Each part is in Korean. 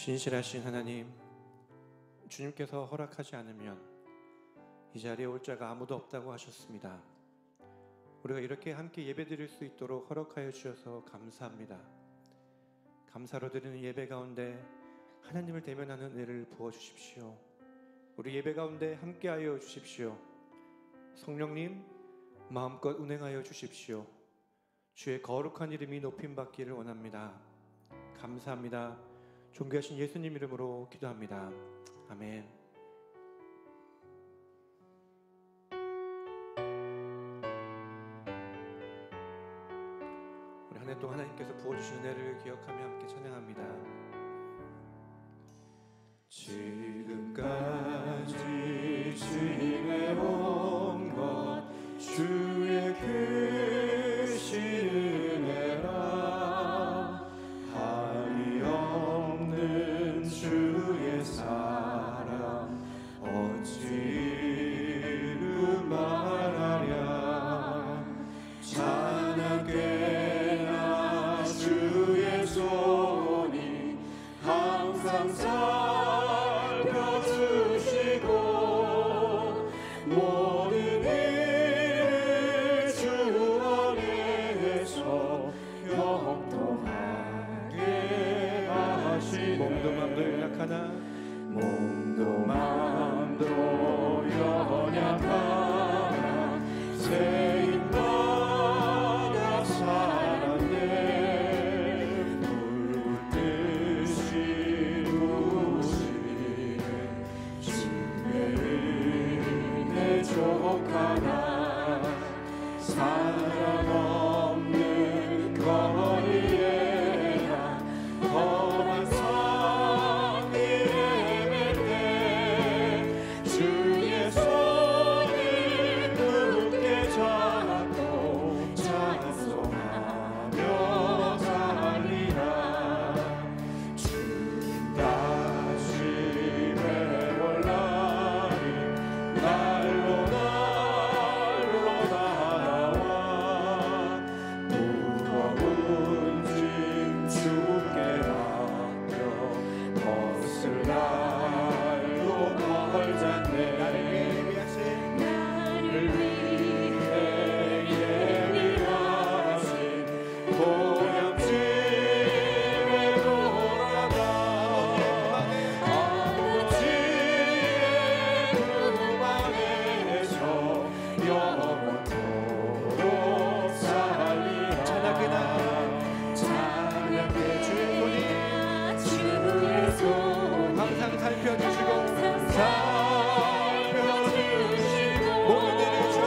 신실하신 하나님, 주님께서 허락하지 않으면 이 자리에 올 자가 아무도 없다고 하셨습니다. 우리가 이렇게 함께 예배드릴 수 있도록 허락하여 주셔서 감사합니다. 감사로 드리는 예배 가운데 하나님을 대면하는 은혜를 부어주십시오. 우리 예배 가운데 함께하여 주십시오. 성령님, 마음껏 운행하여 주십시오. 주의 거룩한 이름이 높임받기를 원합니다. 감사합니다. 존귀하신 예수님 이름으로 기도합니다. 아멘. 우리 한 해 동안 하나님께서 부어주신 은혜를 기억하며 함께 찬양합니다. 지금까지 지내온 것 주의 크신 은혜라. 한이 없는 주의 사랑 어찌 이루 말하랴. 찬양께나 주의 손이 항상 살펴주시고 모든 일을 주 안에서 형통하게 하시네. 몸도 맘도 연약하나 몸도 맘도 연약하나 새 힘받아 살았네. 불붙듯이 부으시는 주의 은혜 족하나. 사랑 없는 거리에 난 험한 산 위에 맬 때 주의 손을 굳게 잡고 찬송하며 달리라. 주님 다시 뵈볼 날이 날로 날아와. 무거운 짐 주께 맡겨 벗을 날도 걸잡네. 나를 위해 예비하신 고향집에 돌아가. 아버지의 품 안에서 영원토록 살리라. 찬양해 주의 손 항상 살펴주시고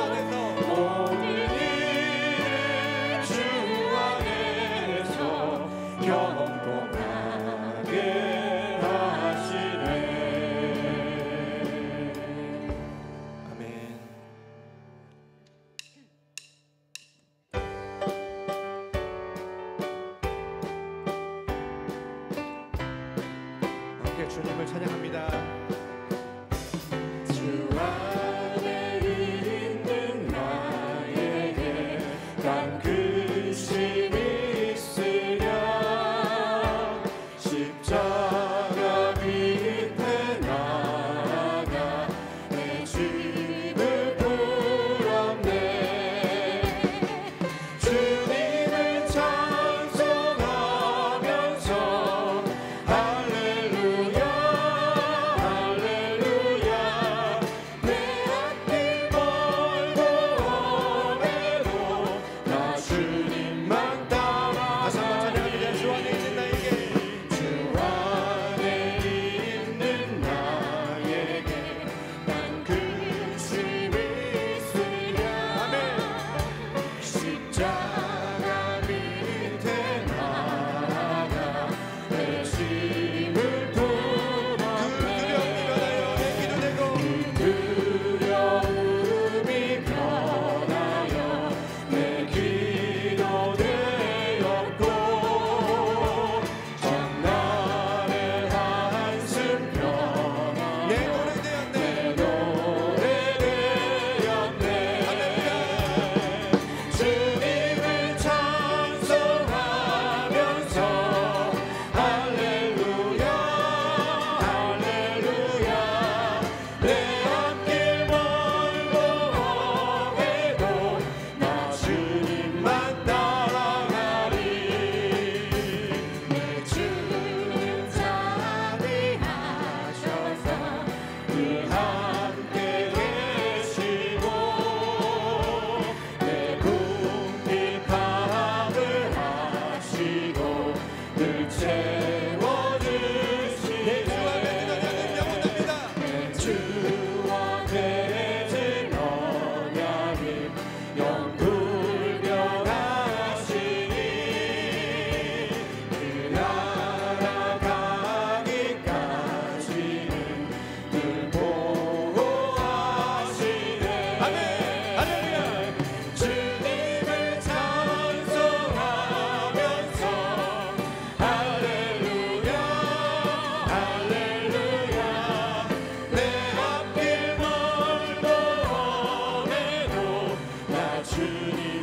모든 일을 주 안에서 경험하게 하시네. 아멘. 함께 주님을 찬양합니다. 주 안에 있는 나에게 난 근심이 있으랴. 십자가 밑에 나아가 내 짐을 풀었네. 주님을 찬송하면서 할렐루야 할렐루야. 내 앞길 멀고 험해도 나 주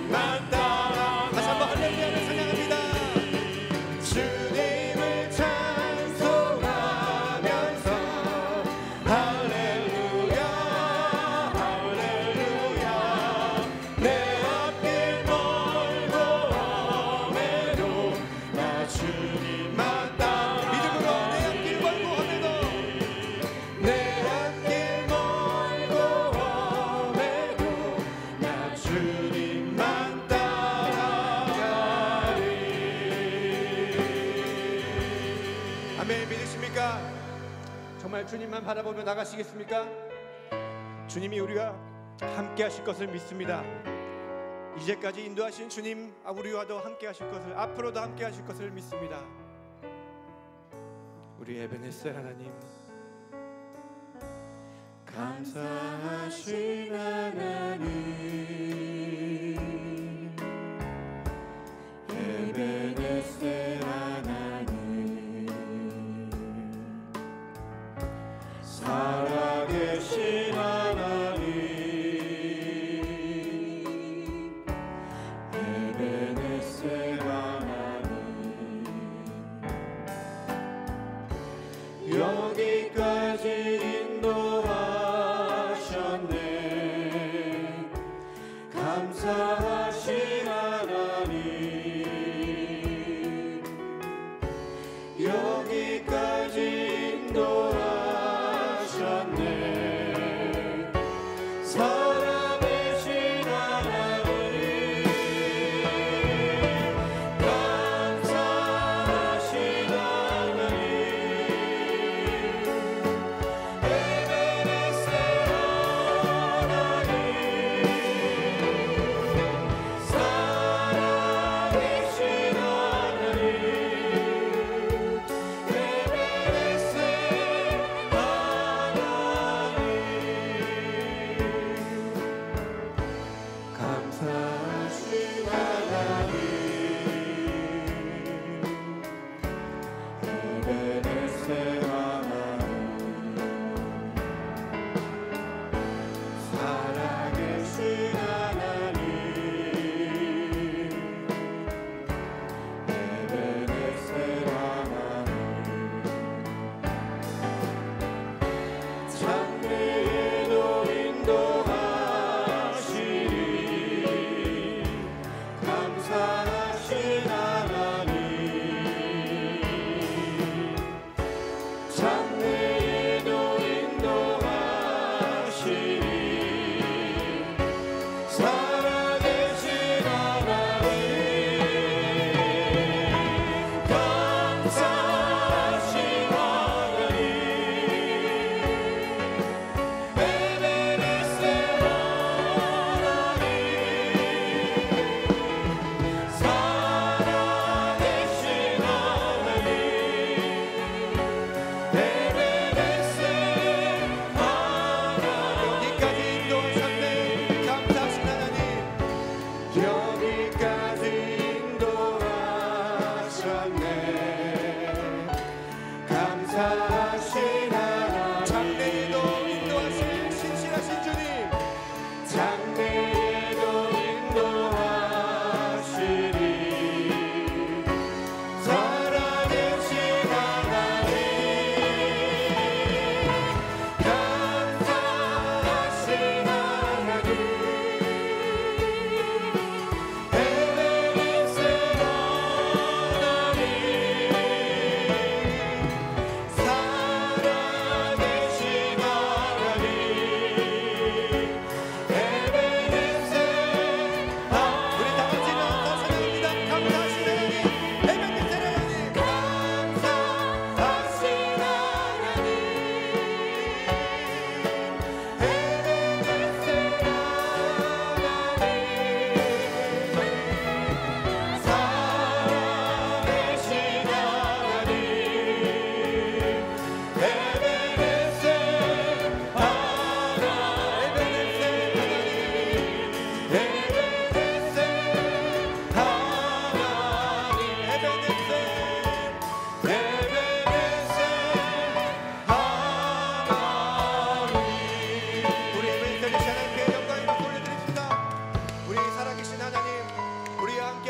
주님만 따라. 다시 한번 할렐루야를 찬양합니다. 주님을 찬송하면서 할렐루야 할렐루야. 내 앞길 멀고 험해도 나 주님만 따라. 믿음으로 내 앞길 멀고 험해도, 내 앞길 멀고 험해도 나 주님만 따라가리. 아멘. 믿으십니까? 정말 주님만 바라보며 나가시겠습니까? 주님이 우리가 함께 하실 것을 믿습니다. 이제까지 인도하신 주님, 우리와도 함께 하실 것을, 앞으로도 함께 하실 것을 믿습니다. 우리 에베네셀 하나님, 감사하신 하나님, 에베네셀 하나님, 살아계신 하나님, 에베네셀 하나님, 여기까지 인도하셨네. 감사하신 하나님, 여기까지 인도하셨네. 살아계신 하나님, 감사하신 하나님, 에베네셀 하나님, 살아계신 하나님, 에베네셀 하나님, 감사하신 하나님, 에베네셀 하나님, 살아계신 하나님, 에베네셀 하나님, 장래에도 인도하시리. 감사하신 하나님, 장래에도 인도하시리. 살아계신 하나님, 감사하신 하나님, 에베네셀 하나님, 살아계신 하나님, 에베네셀 하나님, 여기까지 인도하셨네. 감사하신 하나님, 여기까지 인도하셨네. 감사하신 하나님, 장래에도 인도하신 신실하신 주님, 장래에도 인도하시리. 살아계신 하나님, 감사하신 하나님, 에베네셀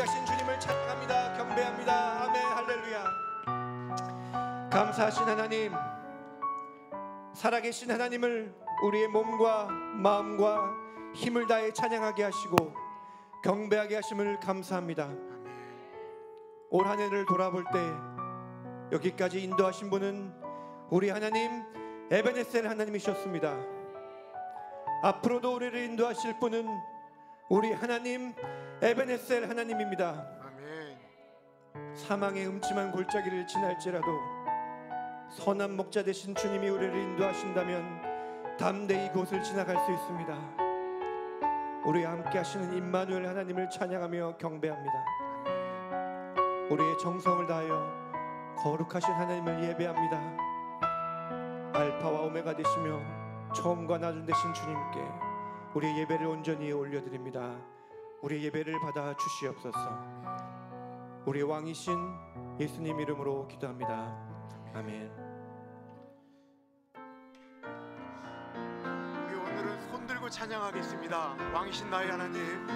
함께 하신 주님을 찬양합니다. 경배합니다. 아멘. 할렐루야. 감사하신 하나님, 살아계신 하나님을 우리의 몸과 마음과 힘을 다해 찬양하게 하시고 경배하게 하심을 감사합니다. 올 한 해를 돌아볼 때 여기까지 인도하신 분은 우리 하나님 에베네셀 하나님이셨습니다. 앞으로도 우리를 인도하실 분은 우리 하나님 에베네셀 하나님입니다. 아멘. 사망의 음침한 골짜기를 지날지라도 선한 목자 되신 주님이 우리를 인도하신다면 담대히 이곳을 지나갈 수 있습니다. 우리와 함께 하시는 임마누엘 하나님을 찬양하며 경배합니다. 우리의 정성을 다하여 거룩하신 하나님을 예배합니다. 알파와 오메가 되시며 처음과 나중 되신 주님께 우리의 예배를 온전히 올려드립니다. 우리의 예배를 받아 주시옵소서. 우리의 왕이신 예수님 이름으로 기도합니다. 아멘. 우리 오늘은 손 들고 찬양하겠습니다. 왕이신 나의 하나님.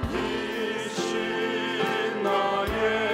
왕이신 나의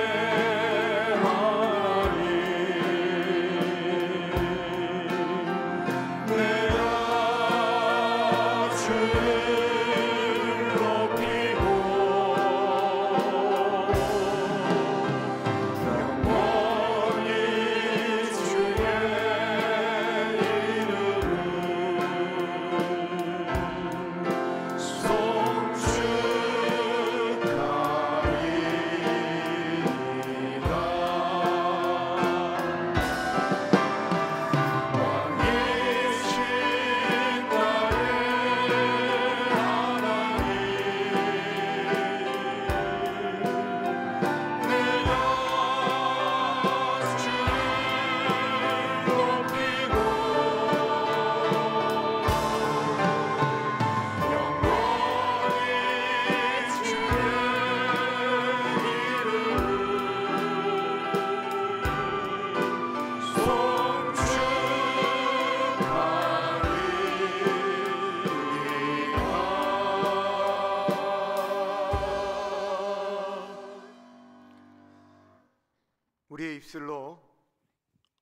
우리의 입술로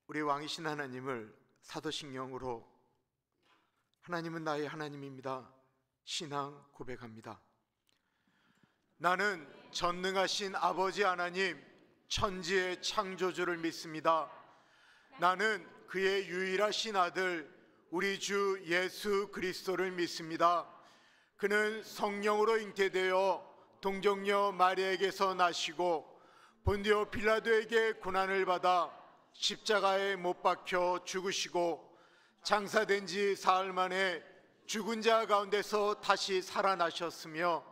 우리 왕이신 하나님을 사도신경으로 하나님은 나의 하나님입니다 신앙 고백합니다. 나는 전능하신 아버지 하나님 천지의 창조주를 믿습니다. 나는 그의 유일하신 아들 우리 주 예수 그리스도를 믿습니다. 그는 성령으로 잉태되어 동정녀 마리아에게서 나시고 본디오 빌라도에게 고난을 받아 십자가에 못 박혀 죽으시고 장사된 지 사흘 만에 죽은 자 가운데서 다시 살아나셨으며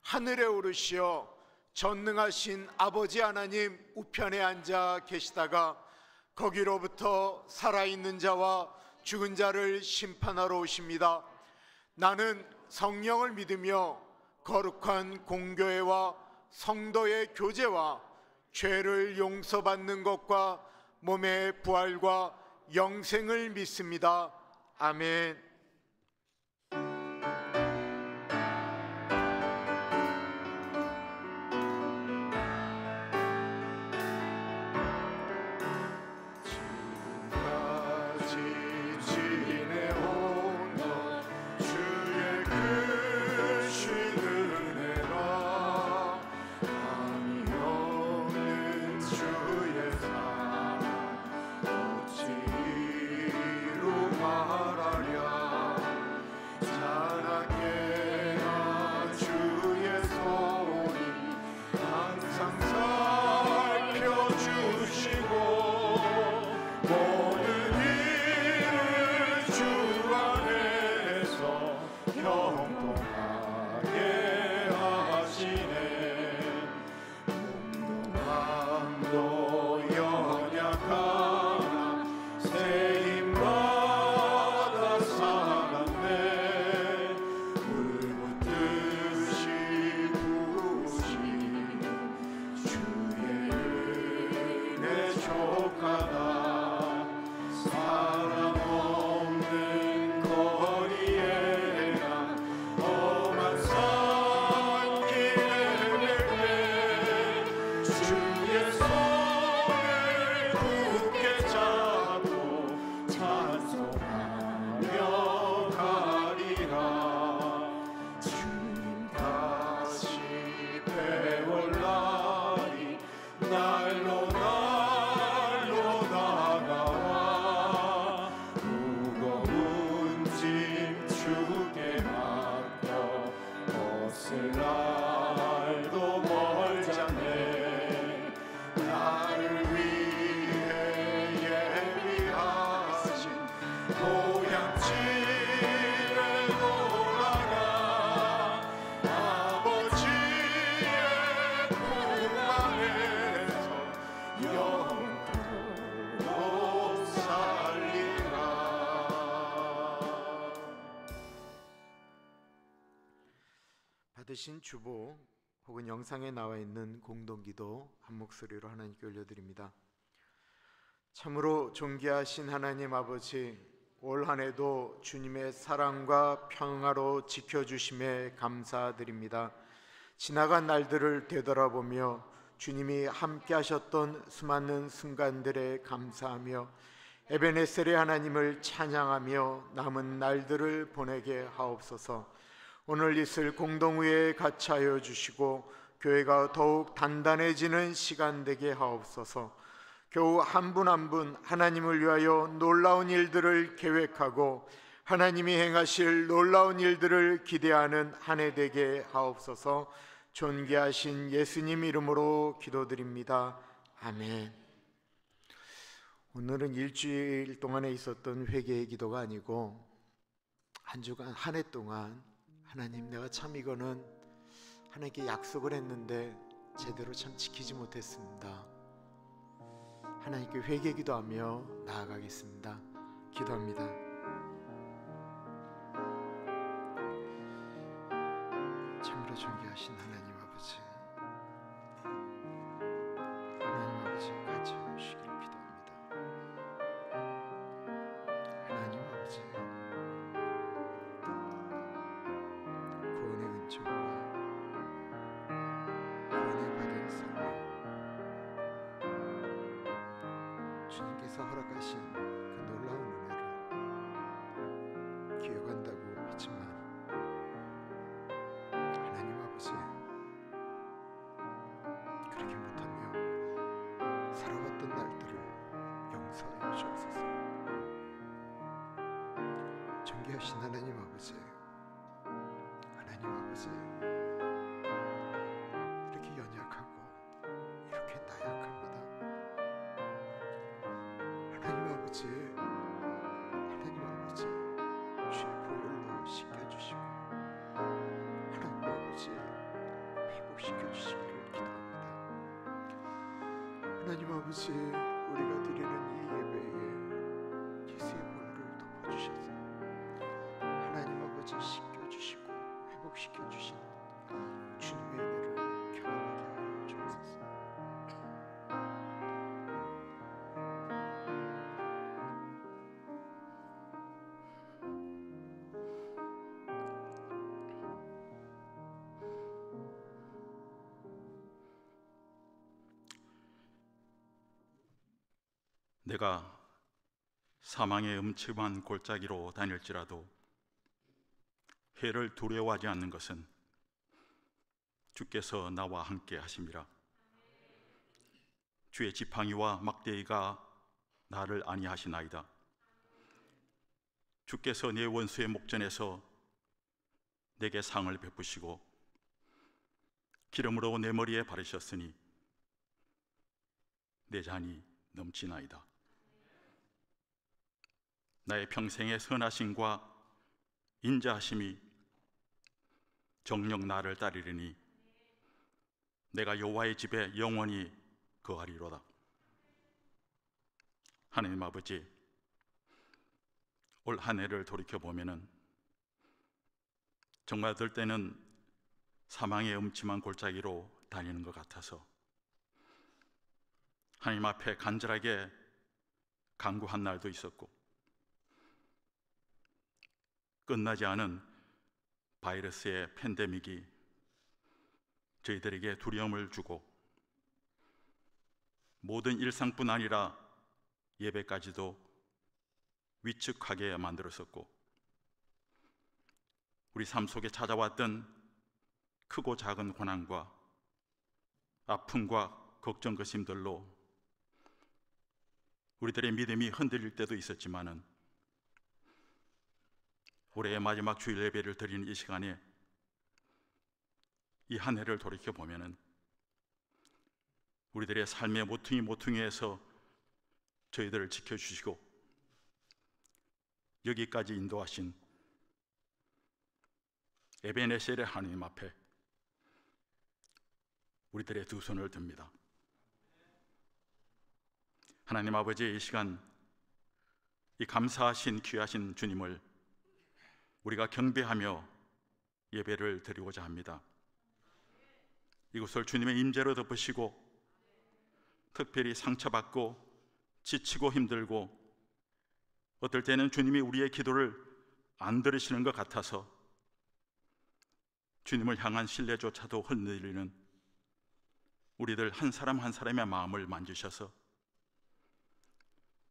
하늘에 오르시어 전능하신 아버지 하나님 우편에 앉아 계시다가 거기로부터 살아있는 자와 죽은 자를 심판하러 오십니다. 나는 성령을 믿으며 거룩한 공교회와 성도의 교제와 죄를 용서받는 것과 몸의 부활과 영생을 믿습니다. 아멘. 말하랴 벗을 날도 멀지 않네. 나를 위해 예비하신 고향집에 돌아가 아버지의 품 안에서 영원토록 살리라. 받으신 주보 혹은 영상에 나와 있는 공동기도 한 목소리로 하나님께 올려드립니다. 참으로 존귀하신 하나님 아버지, 올 한 해도 주님의 사랑과 평화로 지켜주심에 감사드립니다. 지나간 날들을 되돌아보며 주님이 함께 하셨던 수많은 순간들에 감사하며 에베네셀의 하나님을 찬양하며 남은 날들을 보내게 하옵소서. 오늘 있을 공동회에 같이 하여 주시고 교회가 더욱 단단해지는 시간 되게 하옵소서. 겨우 한 분 한 분 하나님을 위하여 놀라운 일들을 계획하고 하나님이 행하실 놀라운 일들을 기대하는 한 해 되게 하옵소서. 존귀하신 예수님 이름으로 기도드립니다. 아멘. 오늘은 일주일 동안에 있었던 회개의 기도가 아니고 한 주간 한 해 동안 하나님, 내가 참 이거는 하나님께 약속을 했는데 제대로 참 지키지 못했습니다. 하나님께 회개 기도하며 나아가겠습니다. 기도합니다. 참으로 존귀하신 하나님 아버지, 하나님 아버지 같이 해주시기를 기도합니다. 하나님 아버지, 구원의 은총과 구원을 받은 생명, 주님께서 허락하신 그 놀라운 은혜를 기억한다고 했지만 하나님 아버지, 그렇게 못하며 살아왔던 날들을 용서하여 주옵소서. 존귀하신 하나님 아버지, 하나님 아버지, 이렇게 연약하고 이렇게 나약합니다. 하나님 아버지, 하나님 아버지, 주의 보혈로 씻겨주시고 하나님 아버지 회복시켜주시기를 기도합니다. 하나님 아버지, 우리가 드리는 이 예배에 예수의 보혈을 덮어주셔서 하나님 아버지 씻겨주시고 회복시켜주신 주님의 은혜를 경험하게 하여 주옵소서. 내가 사망의 음침한 골짜기로 다닐지라도 해를 두려워하지 않는 것은 주께서 나와 함께 하심이라. 주의 지팡이와 막대기가 나를 안위하시나이다. 주께서 내 원수의 목전에서 내게 상을 베푸시고 기름으로 내 머리에 바르셨으니 내 잔이 넘치나이다. 나의 평생의 선하심과 인자하심이 정녕 나를 따르리니 내가 여호와의 집에 영원히 거하리로다. 하나님 아버지, 올 한 해를 돌이켜보면은 정말 어떨 때는 사망의 음침한 골짜기로 다니는 것 같아서 하나님 앞에 간절하게 간구한 날도 있었고, 끝나지 않은 바이러스의 팬데믹이 저희들에게 두려움을 주고 모든 일상뿐 아니라 예배까지도 위축하게 만들었었고, 우리 삶 속에 찾아왔던 크고 작은 고난과 아픔과 걱정 근심들로 우리들의 믿음이 흔들릴 때도 있었지만은 올해의 마지막 주일 예배를 드리는 이 시간에 이 한 해를 돌이켜 보면은 우리들의 삶의 모퉁이에서 저희들을 지켜주시고 여기까지 인도하신 에베네셀의 하나님 앞에 우리들의 두 손을 듭니다. 하나님 아버지, 이 시간 이 감사하신 귀하신 주님을 우리가 경배하며 예배를 드리고자 합니다. 이곳을 주님의 임재로 덮으시고 특별히 상처받고 지치고 힘들고 어떨 때는 주님이 우리의 기도를 안 들으시는 것 같아서 주님을 향한 신뢰조차도 흔들리는 우리들 한 사람 한 사람의 마음을 만지셔서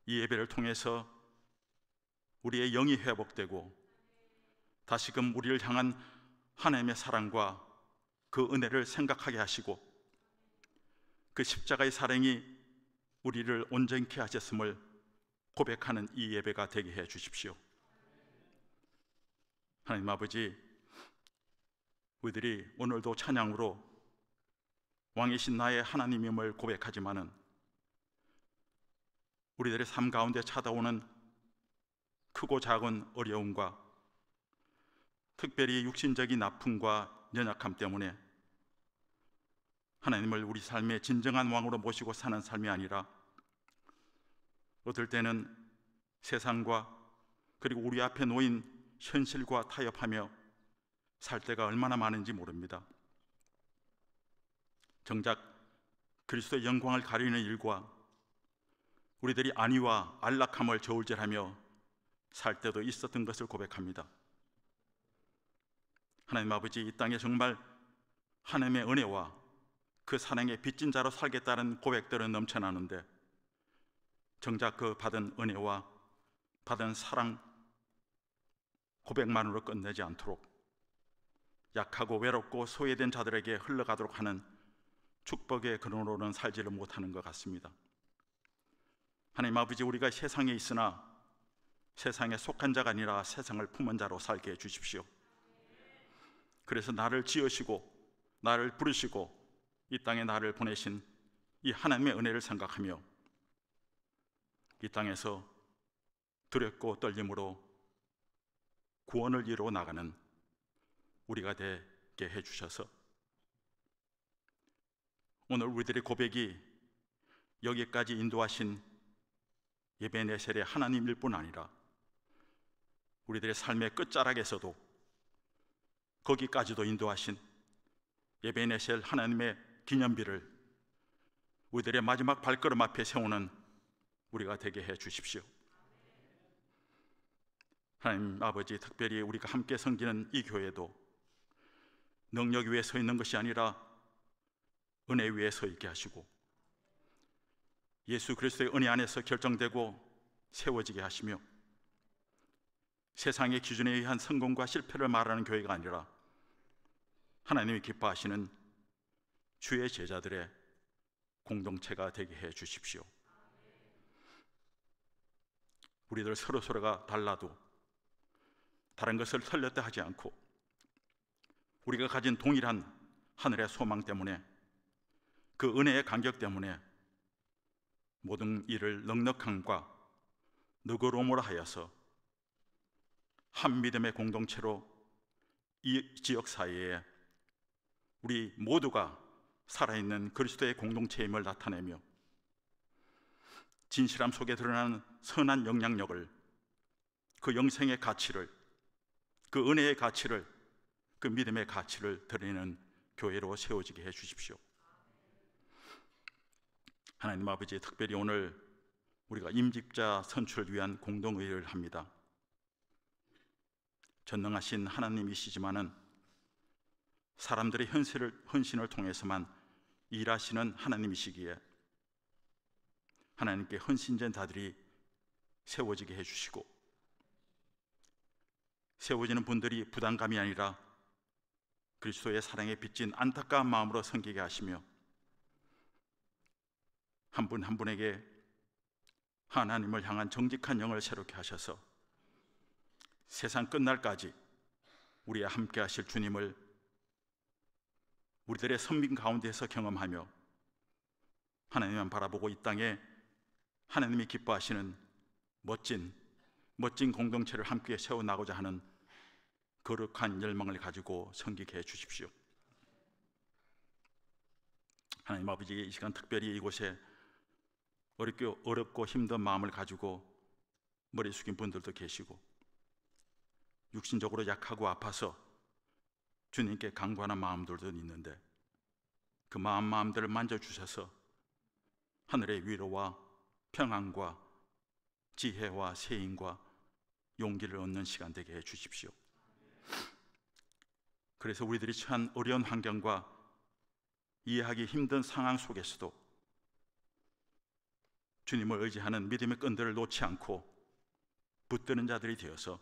이 예배를 통해서 우리의 영이 회복되고 다시금 우리를 향한 하나님의 사랑과 그 은혜를 생각하게 하시고 그 십자가의 사랑이 우리를 온전케 하셨음을 고백하는 이 예배가 되게 해 주십시오. 하나님 아버지, 우리들이 오늘도 찬양으로 왕이신 나의 하나님임을 고백하지만은 우리들의 삶 가운데 찾아오는 크고 작은 어려움과 특별히 육신적인 아픔과 연약함 때문에 하나님을 우리 삶의 진정한 왕으로 모시고 사는 삶이 아니라 어떨 때는 세상과 그리고 우리 앞에 놓인 현실과 타협하며 살 때가 얼마나 많은지 모릅니다. 정작 그리스도의 영광을 가리는 일과 우리들이 안위와 안락함을 저울질하며 살 때도 있었던 것을 고백합니다. 하나님 아버지, 이 땅에 정말 하나님의 은혜와 그 사랑의 빚진 자로 살겠다는 고백들은 넘쳐나는데 정작 그 받은 은혜와 받은 사랑 고백만으로 끝내지 않도록 약하고 외롭고 소외된 자들에게 흘러가도록 하는 축복의 근원으로는 살지를 못하는 것 같습니다. 하나님 아버지, 우리가 세상에 있으나 세상에 속한 자가 아니라 세상을 품은 자로 살게 해주십시오. 그래서 나를 지으시고 나를 부르시고 이 땅에 나를 보내신 이 하나님의 은혜를 생각하며 이 땅에서 두렵고 떨림으로 구원을 이루어 나가는 우리가 되게 해주셔서 오늘 우리들의 고백이 여기까지 인도하신 에베네셀의 하나님일 뿐 아니라 우리들의 삶의 끝자락에서도 거기까지도 인도하신 에베네셀 하나님의 기념비를 우리들의 마지막 발걸음 앞에 세우는 우리가 되게 해 주십시오. 하나님 아버지, 특별히 우리가 함께 섬기는 이 교회도 능력 위에 서 있는 것이 아니라 은혜 위에 서 있게 하시고 예수 그리스도의 은혜 안에서 결정되고 세워지게 하시며 세상의 기준에 의한 성공과 실패를 말하는 교회가 아니라 하나님이 기뻐하시는 주의 제자들의 공동체가 되게 해 주십시오. 우리들 서로가 달라도 다른 것을 털렸다 하지 않고 우리가 가진 동일한 하늘의 소망 때문에 그 은혜의 간격 때문에 모든 일을 넉넉함과 너그러움으로 하여서 한 믿음의 공동체로 이 지역 사회에 우리 모두가 살아있는 그리스도의 공동체임을 나타내며 진실함 속에 드러나는 선한 영향력을, 그 영생의 가치를, 그 은혜의 가치를, 그 믿음의 가치를 드러내는 교회로 세워지게 해 주십시오. 하나님 아버지, 특별히 오늘 우리가 임직자 선출을 위한 공동의회를 합니다. 전능하신 하나님이시지만은 사람들의 헌신을 통해서만 일하시는 하나님이시기에 하나님께 헌신된 자들이 세워지게 해주시고 세워지는 분들이 부담감이 아니라 그리스도의 사랑에 빚진 안타까운 마음으로 섬기게 하시며 한 분 한 분에게 하나님을 향한 정직한 영을 새롭게 하셔서 세상 끝날까지 우리와 함께 하실 주님을 우리들의 선민 가운데서 경험하며 하나님만 바라보고 이 땅에 하나님이 기뻐하시는 멋진 공동체를 함께 세워나가고자 하는 거룩한 열망을 가지고 섬기게 해 주십시오. 하나님 아버지, 이 시간 특별히 이곳에 어렵고 힘든 마음을 가지고 머리 숙인 분들도 계시고 육신적으로 약하고 아파서 주님께 간구하는 마음들도 있는데 그 마음들을 만져주셔서 하늘의 위로와 평안과 지혜와 세임과 용기를 얻는 시간 되게 해 주십시오. 그래서 우리들이 처한 어려운 환경과 이해하기 힘든 상황 속에서도 주님을 의지하는 믿음의 끈들을 놓지 않고 붙드는 자들이 되어서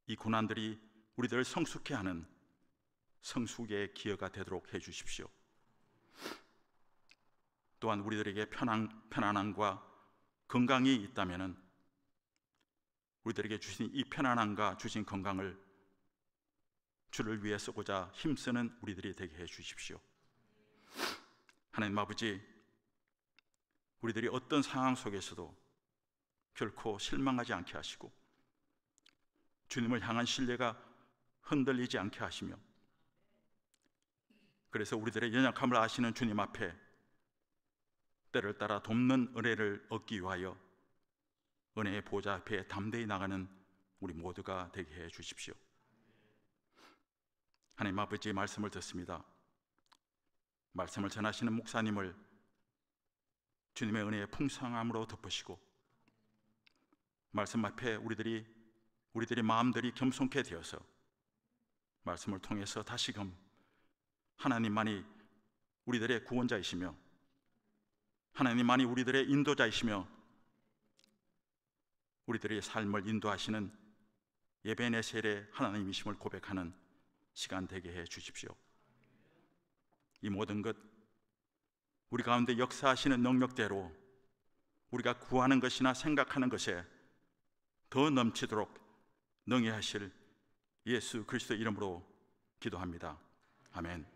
이 고난들이 우리들을 성숙케 하는 성숙의 기회가 되도록 해 주십시오. 또한 우리들에게 편안함과 건강이 있다면 우리들에게 주신 이 편안함과 주신 건강을 주를 위해 쓰고자 힘쓰는 우리들이 되게 해 주십시오. 하나님 아버지, 우리들이 어떤 상황 속에서도 결코 실망하지 않게 하시고 주님을 향한 신뢰가 흔들리지 않게 하시며, 그래서 우리들의 연약함을 아시는 주님 앞에 때를 따라 돕는 은혜를 얻기 위하여 은혜의 보좌 앞에 담대히 나가는 우리 모두가 되게 해 주십시오. 하나님 아버지의 말씀을 듣습니다. 말씀을 전하시는 목사님을 주님의 은혜의 풍성함으로 덮으시고 말씀 앞에 우리들의 마음들이 겸손케 되어서 말씀을 통해서 다시금 하나님만이 우리들의 구원자이시며 하나님만이 우리들의 인도자이시며 우리들의 삶을 인도하시는 예배네셀의 하나님이심을 고백하는 시간 되게 해 주십시오. 이 모든 것 우리 가운데 역사하시는 능력대로 우리가 구하는 것이나 생각하는 것에 더 넘치도록 능히 하실 예수 그리스도 이름으로 기도합니다. 아멘.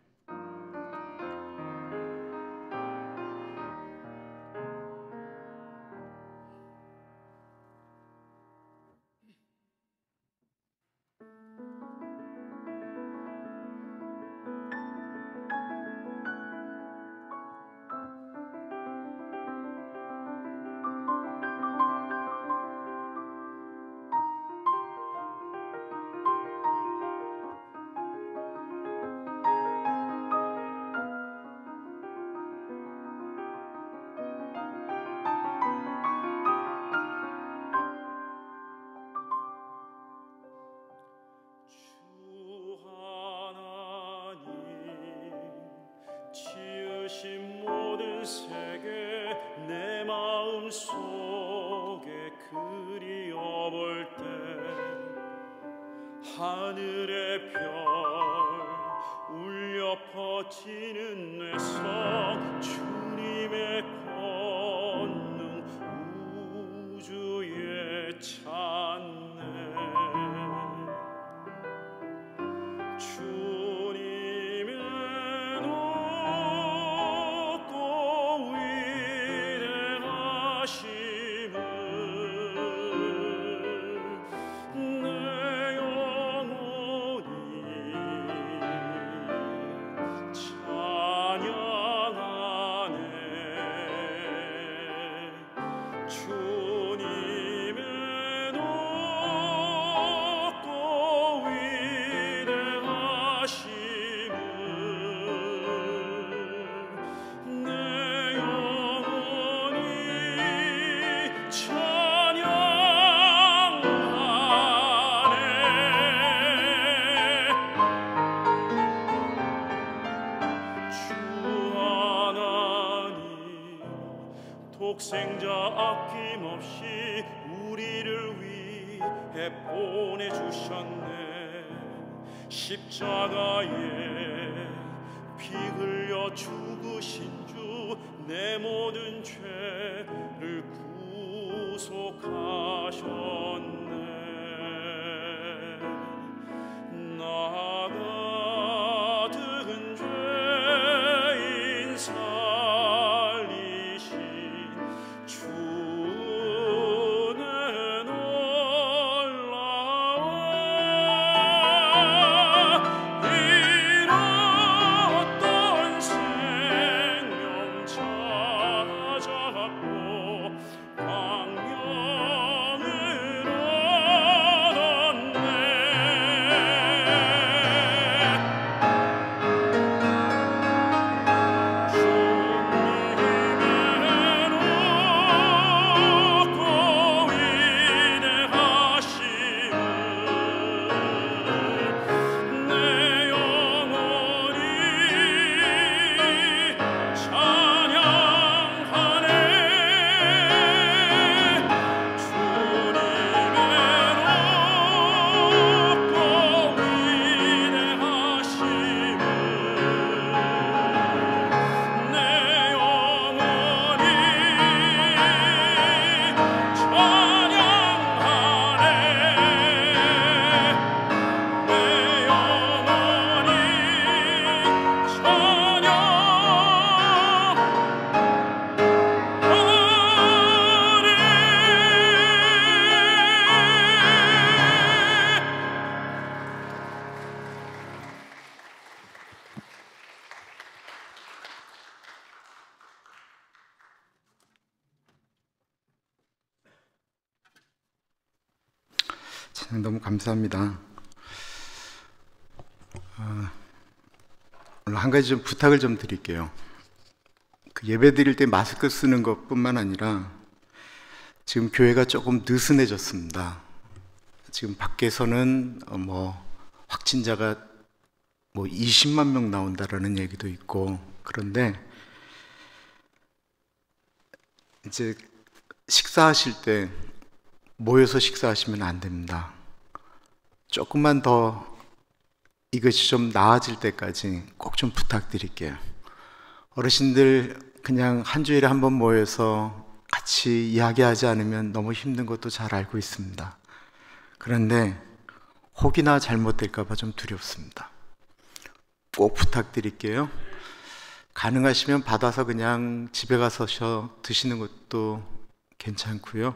하늘의 별 울려 퍼지는 뇌성 주님의 권능 우주에 찬네. 주님의 높고 위대하심을 독생자 아낌없이 우리를 위해 보내주셨네. 십자가에 피 흘려 죽으신 주 내 모든 죄를 구속하셨네. 나 같은 죄 너무 감사합니다. 오늘 한 가지 좀 부탁을 좀 드릴게요. 그 예배 드릴 때 마스크 쓰는 것뿐만 아니라 지금 교회가 조금 느슨해졌습니다. 지금 밖에서는 확진자가 20만 명 나온다라는 얘기도 있고, 그런데 이제 식사하실 때 모여서 식사하시면 안 됩니다. 조금만 더 이것이 좀 나아질 때까지 꼭 좀 부탁드릴게요. 어르신들 그냥 한 주일에 한 번 모여서 같이 이야기하지 않으면 너무 힘든 것도 잘 알고 있습니다. 그런데 혹이나 잘못될까 봐 좀 두렵습니다. 꼭 부탁드릴게요. 가능하시면 받아서 그냥 집에 가서 드시는 것도 괜찮고요.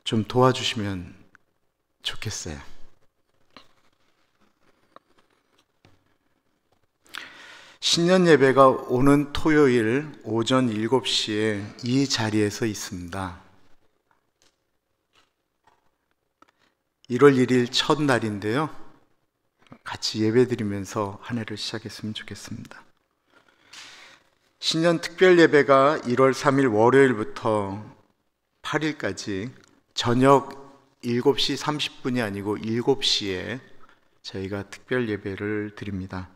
좀 도와주시면 좋겠어요. 신년 예배가 오는 토요일 오전 7시에 이 자리에서 있습니다. 1월 1일 첫 날인데요. 같이 예배 드리면서 한 해를 시작했으면 좋겠습니다. 신년 특별 예배가 1월 3일 월요일부터 8일까지 저녁 7시 30분이 아니고 7시에 저희가 특별 예배를 드립니다.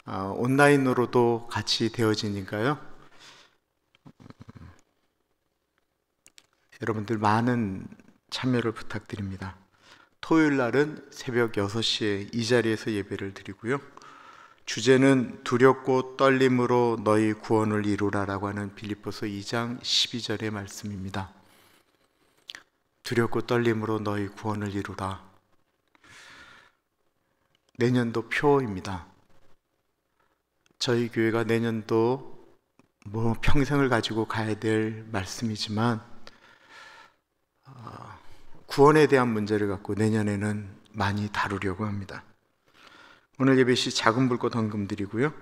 온라인으로도 같이 되어지니까요. 여러분들 많은 참여를 부탁드립니다. 토요일 날은 새벽 6시에 이 자리에서 예배를 드리고요. 주제는 두렵고 떨림으로 너희 구원을 이루라라고 하는 빌립보서 2장 12절의 말씀입니다. 두렵고 떨림으로 너희 구원을 이루라. 내년도 표입니다. 저희 교회가 내년도 평생을 가지고 가야 될 말씀이지만 구원에 대한 문제를 갖고 내년에는 많이 다루려고 합니다. 오늘 예배 시 작은 불꽃 헌금 드리고요.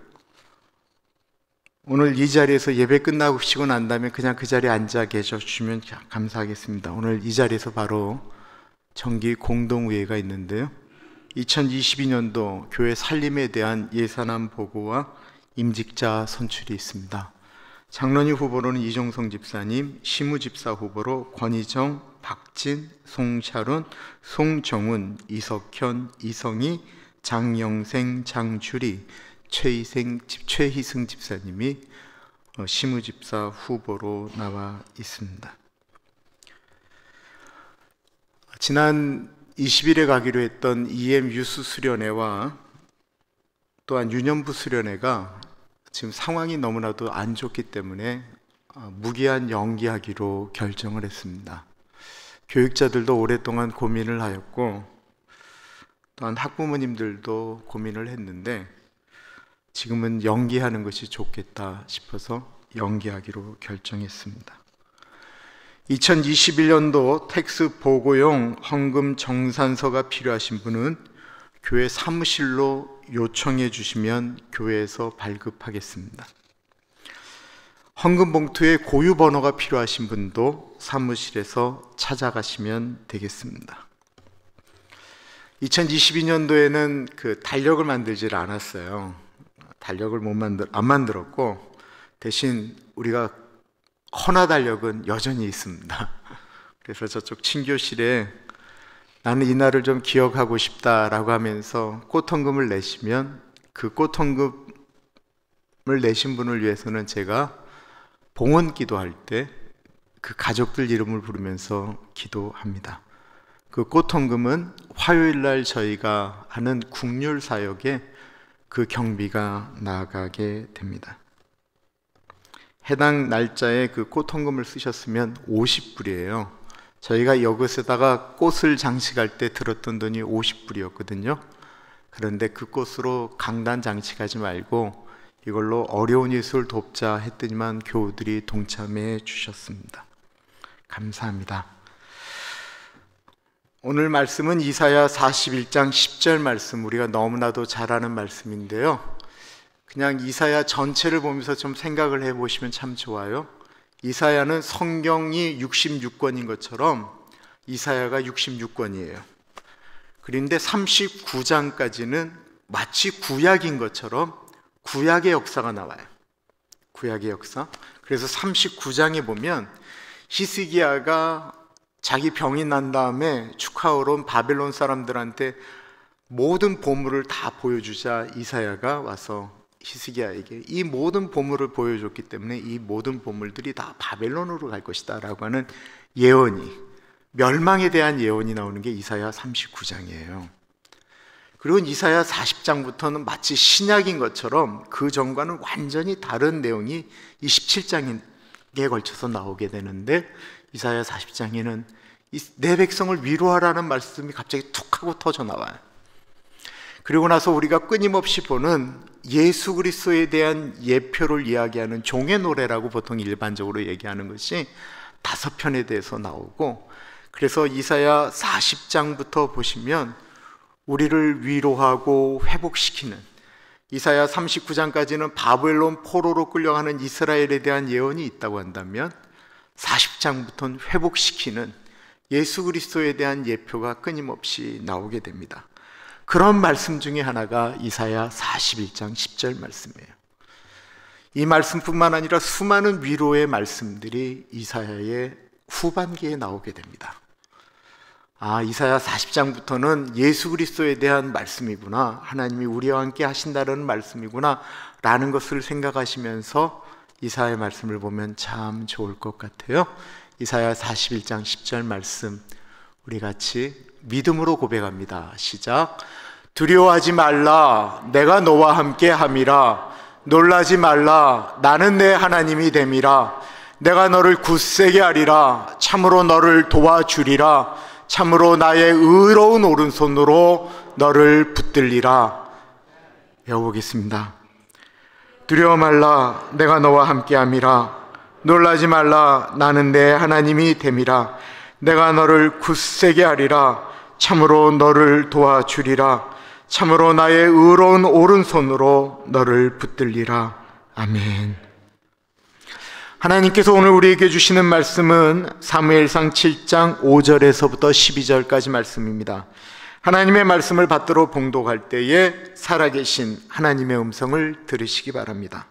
오늘 이 자리에서 예배 끝나고 난 다음에 그냥 그 자리에 앉아 계셔주시면 감사하겠습니다. 오늘 이 자리에서 바로 정기 공동의회가 있는데요. 2022년도 교회 살림에 대한 예산안 보고와 임직자 선출이 있습니다. 장로님 후보로는 이종성 집사님, 시무집사 후보로 권희정, 박진, 송샤론, 송정훈, 이석현, 이성희, 장영생, 장주리, 최희승 집사님이 시무집사 후보로 나와 있습니다. 지난 20일에 가기로 했던 EM 유스 수련회와 또한 유년부 수련회가 지금 상황이 너무나도 안 좋기 때문에 무기한 연기하기로 결정을 했습니다. 교육자들도 오랫동안 고민을 하였고 또한 학부모님들도 고민을 했는데 지금은 연기하는 것이 좋겠다 싶어서 연기하기로 결정했습니다. 2021년도 텍스 보고용 헌금 정산서가 필요하신 분은 교회 사무실로 요청해 주시면 교회에서 발급하겠습니다. 헌금 봉투에 고유 번호가 필요하신 분도 사무실에서 찾아가시면 되겠습니다. 2022년도에는 그 달력을 만들질 않았어요. 달력을 안 만들었고 대신 우리가 헌화 달력은 여전히 있습니다. 그래서 저쪽 친교실에 나는 이날을 좀 기억하고 싶다라고 하면서 꽃헌금을 내시면 그 꽃헌금을 내신 분을 위해서는 제가 봉헌 기도할 때 그 가족들 이름을 부르면서 기도합니다. 그 꽃헌금은 화요일 날 저희가 하는 국률 사역에 그 경비가 나가게 됩니다. 해당 날짜에 그 꽃헌금을 쓰셨으면 50불이에요. 저희가 이것에다가 꽃을 장식할 때 들었던 돈이 50불이었거든요. 그런데 그 꽃으로 강단 장식하지 말고 이걸로 어려운 이웃을 돕자 했더니만 교우들이 동참해 주셨습니다. 감사합니다. 오늘 말씀은 이사야 41장 10절 말씀, 우리가 너무나도 잘 아는 말씀인데요. 그냥 이사야 전체를 보면서 좀 생각을 해보시면 참 좋아요. 이사야는 성경이 66권인 것처럼 이사야가 66권이에요. 그런데 39장까지는 마치 구약인 것처럼 구약의 역사가 나와요. 구약의 역사. 그래서 39장에 보면 히스기야가 자기 병이 난 다음에 축하하러 온 바벨론 사람들한테 모든 보물을 다 보여주자 이사야가 와서 히스기야에게 이 모든 보물을 보여줬기 때문에 이 모든 보물들이 다 바벨론으로 갈 것이다 라고 하는 예언이, 멸망에 대한 예언이 나오는 게 이사야 39장이에요. 그리고 이사야 40장부터는 마치 신약인 것처럼 그 전과는 완전히 다른 내용이 27장에 걸쳐서 나오게 되는데, 이사야 40장에는 내 백성을 위로하라는 말씀이 갑자기 툭 하고 터져 나와요. 그리고 나서 우리가 끊임없이 보는 예수 그리스도에 대한 예표를 이야기하는 종의 노래라고 보통 일반적으로 얘기하는 것이 5편에 대해서 나오고, 그래서 이사야 40장부터 보시면 우리를 위로하고 회복시키는, 이사야 39장까지는 바벨론 포로로 끌려가는 이스라엘에 대한 예언이 있다고 한다면 40장부터는 회복시키는 예수 그리스도에 대한 예표가 끊임없이 나오게 됩니다. 그런 말씀 중에 하나가 이사야 41장 10절 말씀이에요. 이 말씀뿐만 아니라 수많은 위로의 말씀들이 이사야의 후반기에 나오게 됩니다. 아, 이사야 40장부터는 예수 그리스도에 대한 말씀이구나, 하나님이 우리와 함께 하신다는 말씀이구나 라는 것을 생각하시면서 이사야의 말씀을 보면 참 좋을 것 같아요. 이사야 41장 10절 말씀 우리 같이 믿음으로 고백합니다. 시작. 두려워하지 말라, 내가 너와 함께 함이라. 놀라지 말라, 나는 내 하나님이 됨이라. 내가 너를 굳세게 하리라. 참으로 너를 도와주리라. 참으로 나의 의로운 오른손으로 너를 붙들리라. 외워보겠습니다. 두려워 말라, 내가 너와 함께 함이라. 놀라지 말라, 나는 내 하나님이 됨이라. 내가 너를 굳세게 하리라. 참으로 너를 도와주리라. 참으로 나의 의로운 오른손으로 너를 붙들리라. 아멘. 하나님께서 오늘 우리에게 주시는 말씀은 사무엘상 7장 5절에서부터 12절까지 말씀입니다. 하나님의 말씀을 받들어 봉독할 때에 살아계신 하나님의 음성을 들으시기 바랍니다.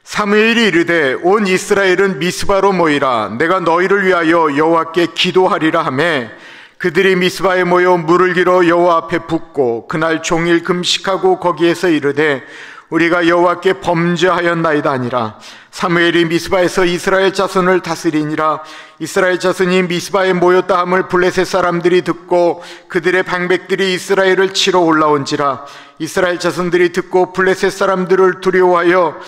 사무엘이 이르되 온 이스라엘은 미스바로 모이라. 내가 너희를 위하여 여호와께 기도하리라 하매 그들이 미스바에 모여 물을 길어 여호와 앞에 붓고 그날 종일 금식하고 거기에서 이르되 우리가 여호와께 범죄하였나이다 하니라. 사무엘이 미스바에서 이스라엘 자손을 다스리니라. 이스라엘 자손이 미스바에 모였다 함을 블레셋 사람들이 듣고 그들의 방백들이 이스라엘을 치러 올라온지라. 이스라엘 자손들이 듣고 블레셋 사람들을 두려워하여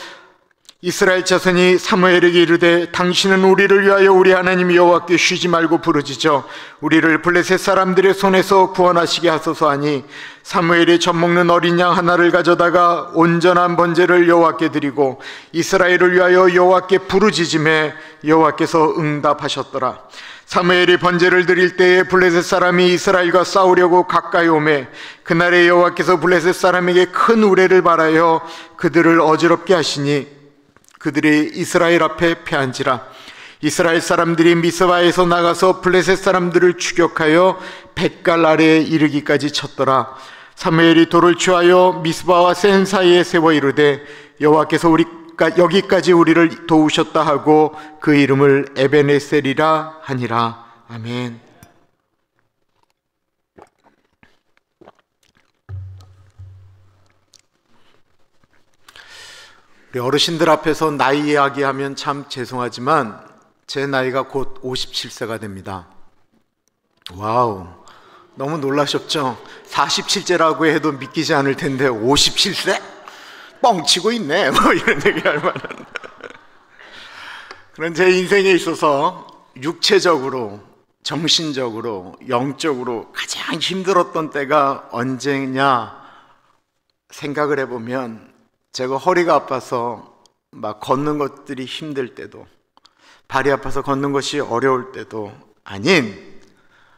이스라엘 자손이 사무엘에게 이르되 당신은 우리를 위하여 우리 하나님 여호와께 쉬지 말고 부르짖어 우리를 블레셋 사람들의 손에서 구원하시게 하소서 하니 사무엘이 젖먹는 어린 양 하나를 가져다가 온전한 번제를 여호와께 드리고 이스라엘을 위하여 여호와께 부르짖음에 여호와께서 응답하셨더라. 사무엘이 번제를 드릴 때에 블레셋 사람이 이스라엘과 싸우려고 가까이 오매 그날에 여호와께서 블레셋 사람에게 큰 우레를 발하여 그들을 어지럽게 하시니 그들이 이스라엘 앞에 패한지라. 이스라엘 사람들이 미스바에서 나가서 블레셋 사람들을 추격하여 벳갈 아래에 이르기까지 쳤더라. 사무엘이 돌을 취하여 미스바와 센 사이에 세워 이르되 여호와께서 여기까지 우리를 도우셨다 하고 그 이름을 에베네셀이라 하니라. 아멘. 우리 어르신들 앞에서 나이 이야기하면 참 죄송하지만 제 나이가 곧 57세가 됩니다. 와우, 너무 놀라셨죠? 47세라고 해도 믿기지 않을 텐데 57세? 뻥치고 있네 뭐 이런 얘기할 만한 그런 제 인생에 있어서 육체적으로, 정신적으로, 영적으로 가장 힘들었던 때가 언제냐 생각을 해보면 제가 허리가 아파서 막 걷는 것들이 힘들 때도, 발이 아파서 걷는 것이 어려울 때도 아닌,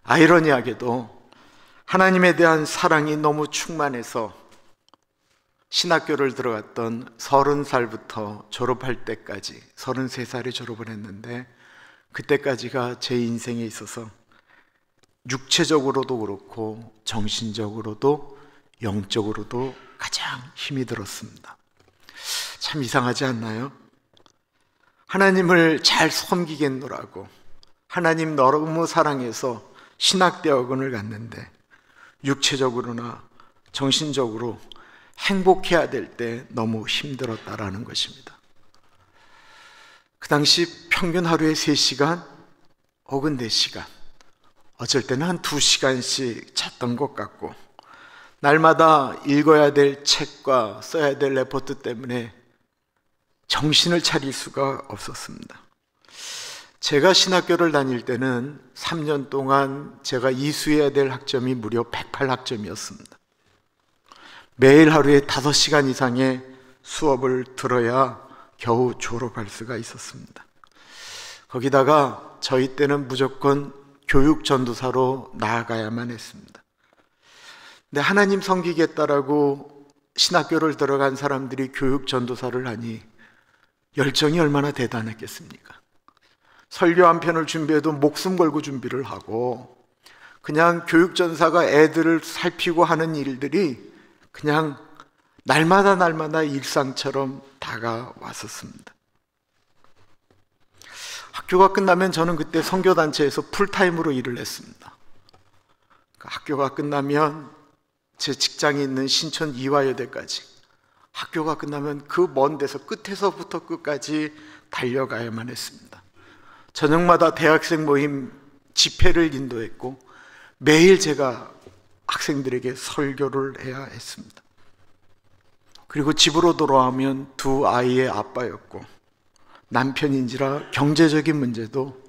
아이러니하게도 하나님에 대한 사랑이 너무 충만해서 신학교를 들어갔던 30살부터 졸업할 때까지, 33살에 졸업을 했는데 그때까지가 제 인생에 있어서 육체적으로도 그렇고 정신적으로도 영적으로도 가장 힘이 들었습니다. 참 이상하지 않나요? 하나님을 잘 섬기겠노라고 하나님 너무 사랑해서 신학대학원을 갔는데 육체적으로나 정신적으로 행복해야 될 때 너무 힘들었다라는 것입니다. 그 당시 평균 하루에 3시간 혹은 4시간, 어쩔 때는 한 2시간씩 잤던 것 같고, 날마다 읽어야 될 책과 써야 될 레포트 때문에 정신을 차릴 수가 없었습니다. 제가 신학교를 다닐 때는 3년 동안 제가 이수해야 될 학점이 무려 108학점이었습니다. 매일 하루에 5시간 이상의 수업을 들어야 겨우 졸업할 수가 있었습니다. 거기다가 저희 때는 무조건 교육 전도사로 나아가야만 했습니다. 근데 하나님 섬기겠다라고 신학교를 들어간 사람들이 교육 전도사를 하니 열정이 얼마나 대단했겠습니까? 설교 한 편을 준비해도 목숨 걸고 준비를 하고, 그냥 교육 전사가 애들을 살피고 하는 일들이 그냥 날마다 일상처럼 다가왔었습니다. 학교가 끝나면 저는 그때 선교단체에서 풀타임으로 일을 했습니다. 학교가 끝나면 제 직장이 있는 신촌 이화여대까지, 학교가 끝나면 그 먼 데서 끝에서부터 끝까지 달려가야만 했습니다. 저녁마다 대학생 모임 집회를 인도했고, 매일 제가 학생들에게 설교를 해야 했습니다. 그리고 집으로 돌아오면 2 아이의 아빠였고, 남편인지라 경제적인 문제도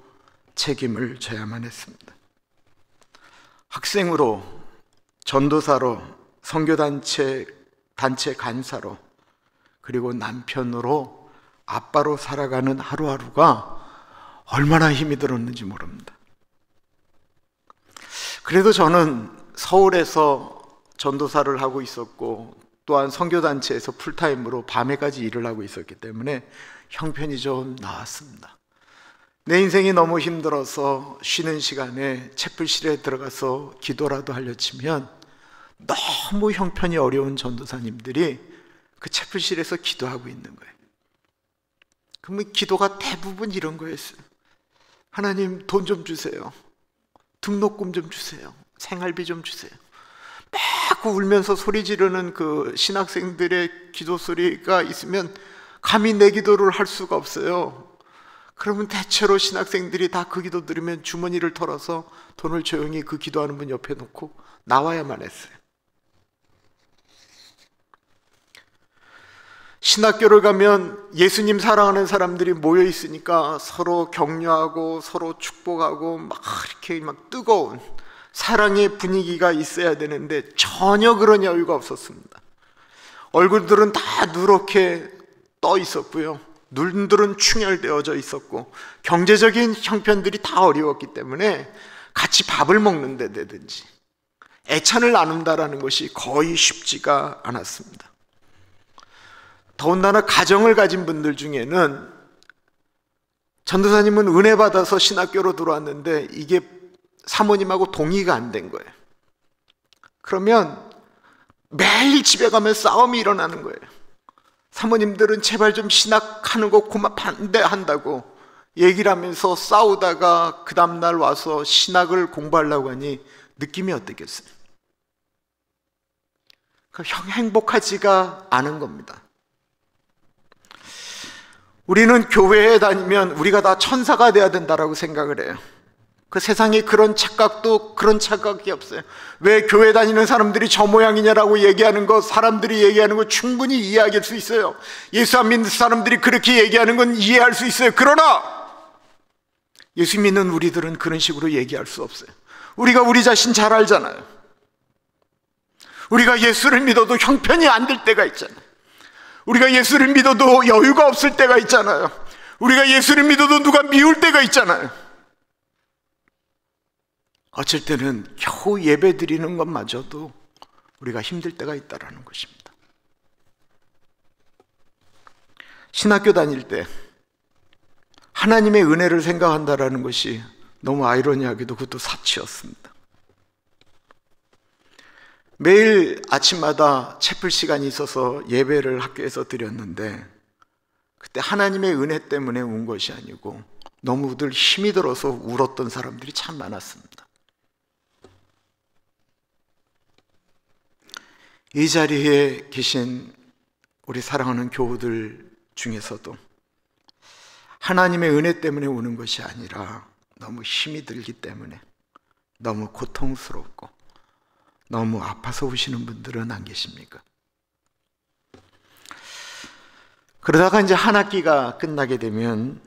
책임을 져야만 했습니다. 학생으로, 전도사로, 선교단체 간사로, 그리고 남편으로, 아빠로 살아가는 하루하루가 얼마나 힘이 들었는지 모릅니다. 그래도 저는 서울에서 전도사를 하고 있었고, 또한 선교단체에서 풀타임으로 밤에까지 일을 하고 있었기 때문에 형편이 좀 나았습니다. 내 인생이 너무 힘들어서 쉬는 시간에 채플실에 들어가서 기도라도 하려 치면 너무 형편이 어려운 전도사님들이 그 채플실에서 기도하고 있는 거예요. 그러면 기도가 대부분 이런 거였어요. 하나님, 돈 좀 주세요. 등록금 좀 주세요. 생활비 좀 주세요. 막 울면서 소리 지르는 그 신학생들의 기도 소리가 있으면 감히 내 기도를 할 수가 없어요. 그러면 대체로 신학생들이 다 그 기도 들으면 주머니를 털어서 돈을 조용히 그 기도하는 분 옆에 놓고 나와야만 했어요. 신학교를 가면 예수님 사랑하는 사람들이 모여 있으니까 서로 격려하고 서로 축복하고 막 이렇게 막 뜨거운 사랑의 분위기가 있어야 되는데 전혀 그런 여유가 없었습니다. 얼굴들은 다 누렇게 떠 있었고요, 눈들은 충혈되어져 있었고, 경제적인 형편들이 다 어려웠기 때문에 같이 밥을 먹는 데든지 애찬을 나눈다라는 것이 거의 쉽지가 않았습니다. 더군다나 가정을 가진 분들 중에는, 전도사님은 은혜 받아서 신학교로 들어왔는데 이게 사모님하고 동의가 안 된 거예요. 그러면 매일 집에 가면 싸움이 일어나는 거예요. 사모님들은 제발 좀 신학하는 거 그만 반대한다고 얘기를 하면서 싸우다가 그 다음날 와서 신학을 공부하려고 하니 느낌이 어떻겠어요? 행복하지가 않은 겁니다. 우리는 교회에 다니면 우리가 다 천사가 돼야 된다라고 생각을 해요. 그 세상에 그런 착각이 없어요. 왜 교회 다니는 사람들이 저 모양이냐라고 얘기하는 거, 사람들이 얘기하는 거 충분히 이해할 수 있어요. 예수 안 믿는 사람들이 그렇게 얘기하는 건 이해할 수 있어요. 그러나 예수 믿는 우리들은 그런 식으로 얘기할 수 없어요. 우리가 우리 자신 잘 알잖아요. 우리가 예수를 믿어도 형편이 안 될 때가 있잖아요. 우리가 예수를 믿어도 여유가 없을 때가 있잖아요. 우리가 예수를 믿어도 누가 미울 때가 있잖아요. 어쩔 때는 겨우 예배 드리는 것마저도 우리가 힘들 때가 있다는 것입니다. 신학교 다닐 때 하나님의 은혜를 생각한다는 것이 너무 아이러니하게도 그것도 사치였습니다. 매일 아침마다 채플 시간이 있어서 예배를 학교에서 드렸는데 그때 하나님의 은혜 때문에 운 것이 아니고 너무들 힘이 들어서 울었던 사람들이 참 많았습니다. 이 자리에 계신 우리 사랑하는 교우들 중에서도 하나님의 은혜 때문에 우는 것이 아니라 너무 힘이 들기 때문에 너무 고통스럽고 너무 아파서 우시는 분들은 안 계십니까? 그러다가 이제 한 학기가 끝나게 되면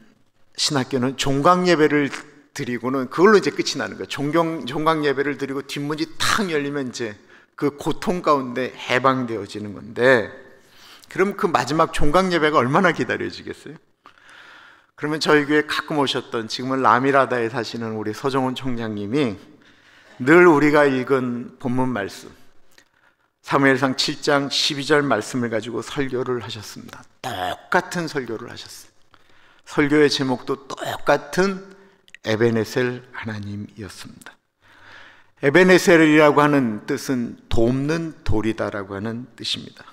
신학교는 종강 예배를 드리고는 그걸로 이제 끝이 나는 거예요. 종강 예배를 드리고 뒷문이 탁 열리면 이제 그 고통 가운데 해방되어지는 건데, 그럼 그 마지막 종강 예배가 얼마나 기다려지겠어요? 그러면 저희 교회 가끔 오셨던, 지금은 라미라다에 사시는 우리 서정훈 총장님이 늘 우리가 읽은 본문 말씀 사무엘상 7장 12절 말씀을 가지고 설교를 하셨습니다. 똑같은 설교를 하셨어요. 설교의 제목도 똑같은 에베네셀 하나님이었습니다. 에베네셀이라고 하는 뜻은 돕는 돌이다라고 하는 뜻입니다.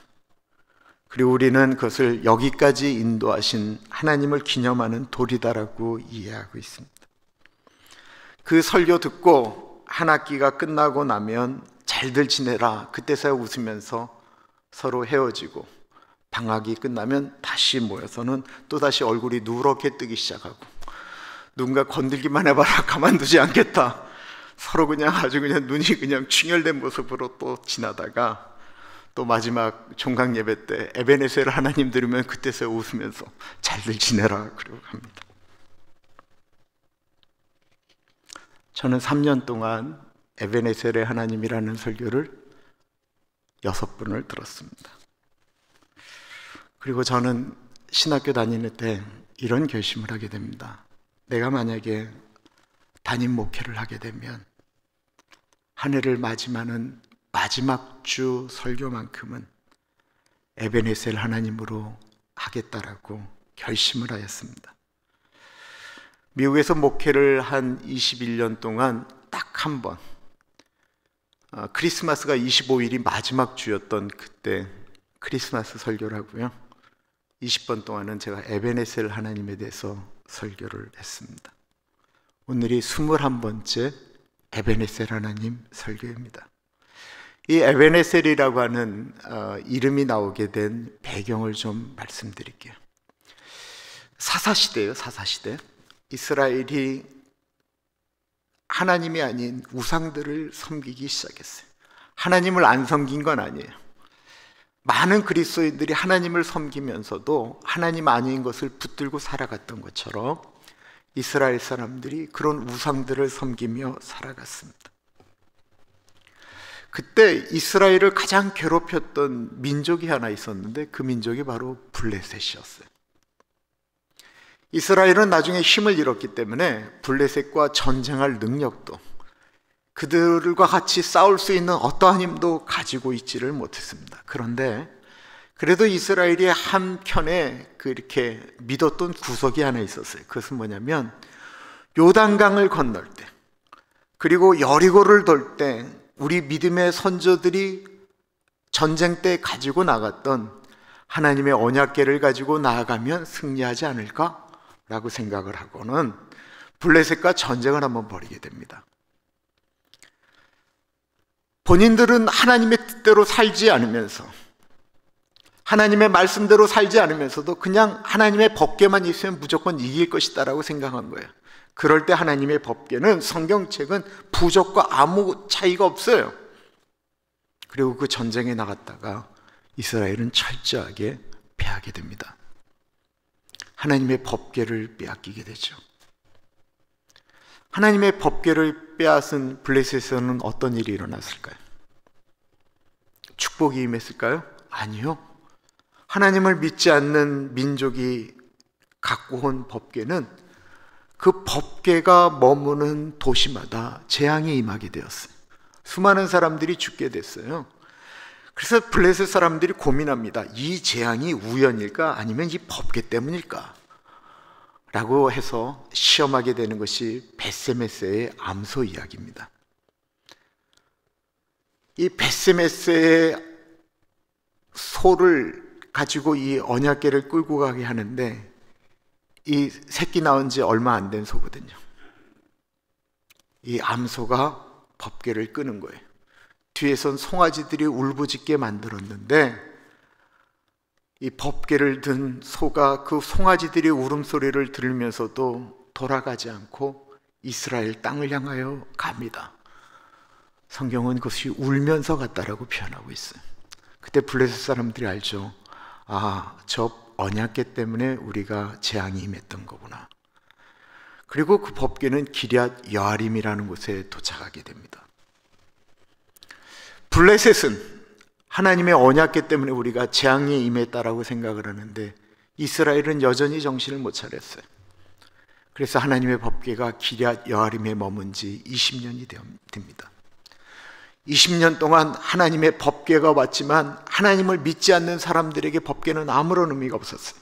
그리고 우리는 그것을 여기까지 인도하신 하나님을 기념하는 돌이다라고 이해하고 있습니다. 그 설교 듣고 한 학기가 끝나고 나면 잘들 지내라 그때서야 웃으면서 서로 헤어지고, 방학이 끝나면 다시 모여서는 또다시 얼굴이 누렇게 뜨기 시작하고, 누군가 건들기만 해봐라 가만두지 않겠다, 서로 그냥 아주 그냥 눈이 그냥 충혈된 모습으로 또 지나다가 또 마지막 종강 예배 때 에베네셀 하나님 들으면 그때서야 웃으면서 잘들 지내라 그러고 갑니다. 저는 3년 동안 에베네셀의 하나님이라는 설교를 6번을 들었습니다. 그리고 저는 신학교 다니는 때 이런 결심을 하게 됩니다. 내가 만약에 담임 목회를 하게 되면 한 해를 맞이하는 마지막 주 설교만큼은 에베네셀 하나님으로 하겠다라고 결심을 하였습니다. 미국에서 목회를 한 21년 동안 딱 한 번, 크리스마스가 25일이 마지막 주였던 그때 크리스마스 설교를 하고요, 20번 동안은 제가 에베네셀 하나님에 대해서 설교를 했습니다. 오늘이 21번째 에베네셀 하나님 설교입니다. 이 에베네셀이라고 하는 이름이 나오게 된 배경을 좀 말씀드릴게요. 사사시대예요. 사사시대. 이스라엘이 하나님이 아닌 우상들을 섬기기 시작했어요. 하나님을 안 섬긴 건 아니에요. 많은 그리스도인들이 하나님을 섬기면서도 하나님 아닌 것을 붙들고 살아갔던 것처럼 이스라엘 사람들이 그런 우상들을 섬기며 살아갔습니다. 그때 이스라엘을 가장 괴롭혔던 민족이 하나 있었는데 그 민족이 바로 블레셋이었어요. 이스라엘은 나중에 힘을 잃었기 때문에 블레셋과 전쟁할 능력도, 그들과 같이 싸울 수 있는 어떠한 힘도 가지고 있지를 못했습니다. 그런데 그래도 이스라엘이 한켠에 그렇게 믿었던 구석이 하나 있었어요. 그것은 뭐냐면 요단강을 건널 때, 그리고 여리고를 돌 때 우리 믿음의 선조들이 전쟁 때 가지고 나갔던 하나님의 언약궤를 가지고 나아가면 승리하지 않을까라고 생각을 하고는 블레셋과 전쟁을 한번 벌이게 됩니다. 본인들은 하나님의 뜻대로 살지 않으면서, 하나님의 말씀대로 살지 않으면서도 그냥 하나님의 법궤만 있으면 무조건 이길 것이다라고 생각한 거예요. 그럴 때 하나님의 법궤는, 성경책은 부족과 아무 차이가 없어요. 그리고 그 전쟁에 나갔다가 이스라엘은 철저하게 패하게 됩니다. 하나님의 법궤를 빼앗기게 되죠. 하나님의 법궤를 빼앗은 블레셋에서는 어떤 일이 일어났을까요? 축복이 임했을까요? 아니요. 하나님을 믿지 않는 민족이 갖고 온 법궤는 그 법궤가 머무는 도시마다 재앙이 임하게 되었어요. 수많은 사람들이 죽게 됐어요. 그래서 블레셋 사람들이 고민합니다. 이 재앙이 우연일까 아니면 이 법궤 때문일까? 라고 해서 시험하게 되는 것이 벳세메스의 암소 이야기입니다. 이 베스메스의 소를 가지고 이 언약궤를 끌고 가게 하는데, 이 새끼 낳은 지 얼마 안 된 소거든요. 이 암소가 법궤를 끄는 거예요. 뒤에선 송아지들이 울부짖게 만들었는데, 이 법궤를 든 소가 그 송아지들이 울음소리를 들으면서도 돌아가지 않고 이스라엘 땅을 향하여 갑니다. 성경은 그것이 울면서 갔다라고 표현하고 있어요. 그때 블레셋 사람들이 알죠. 아, 저 언약궤 때문에 우리가 재앙이 임했던 거구나. 그리고 그 법궤는 기럇 여아림이라는 곳에 도착하게 됩니다. 블레셋은 하나님의 언약궤 때문에 우리가 재앙이 임했다라고 생각을 하는데, 이스라엘은 여전히 정신을 못 차렸어요. 그래서 하나님의 법궤가 기럇 여아림에 머문 지 20년이 됩니다. 20년 동안 하나님의 법궤가 왔지만 하나님을 믿지 않는 사람들에게 법궤는 아무런 의미가 없었어요.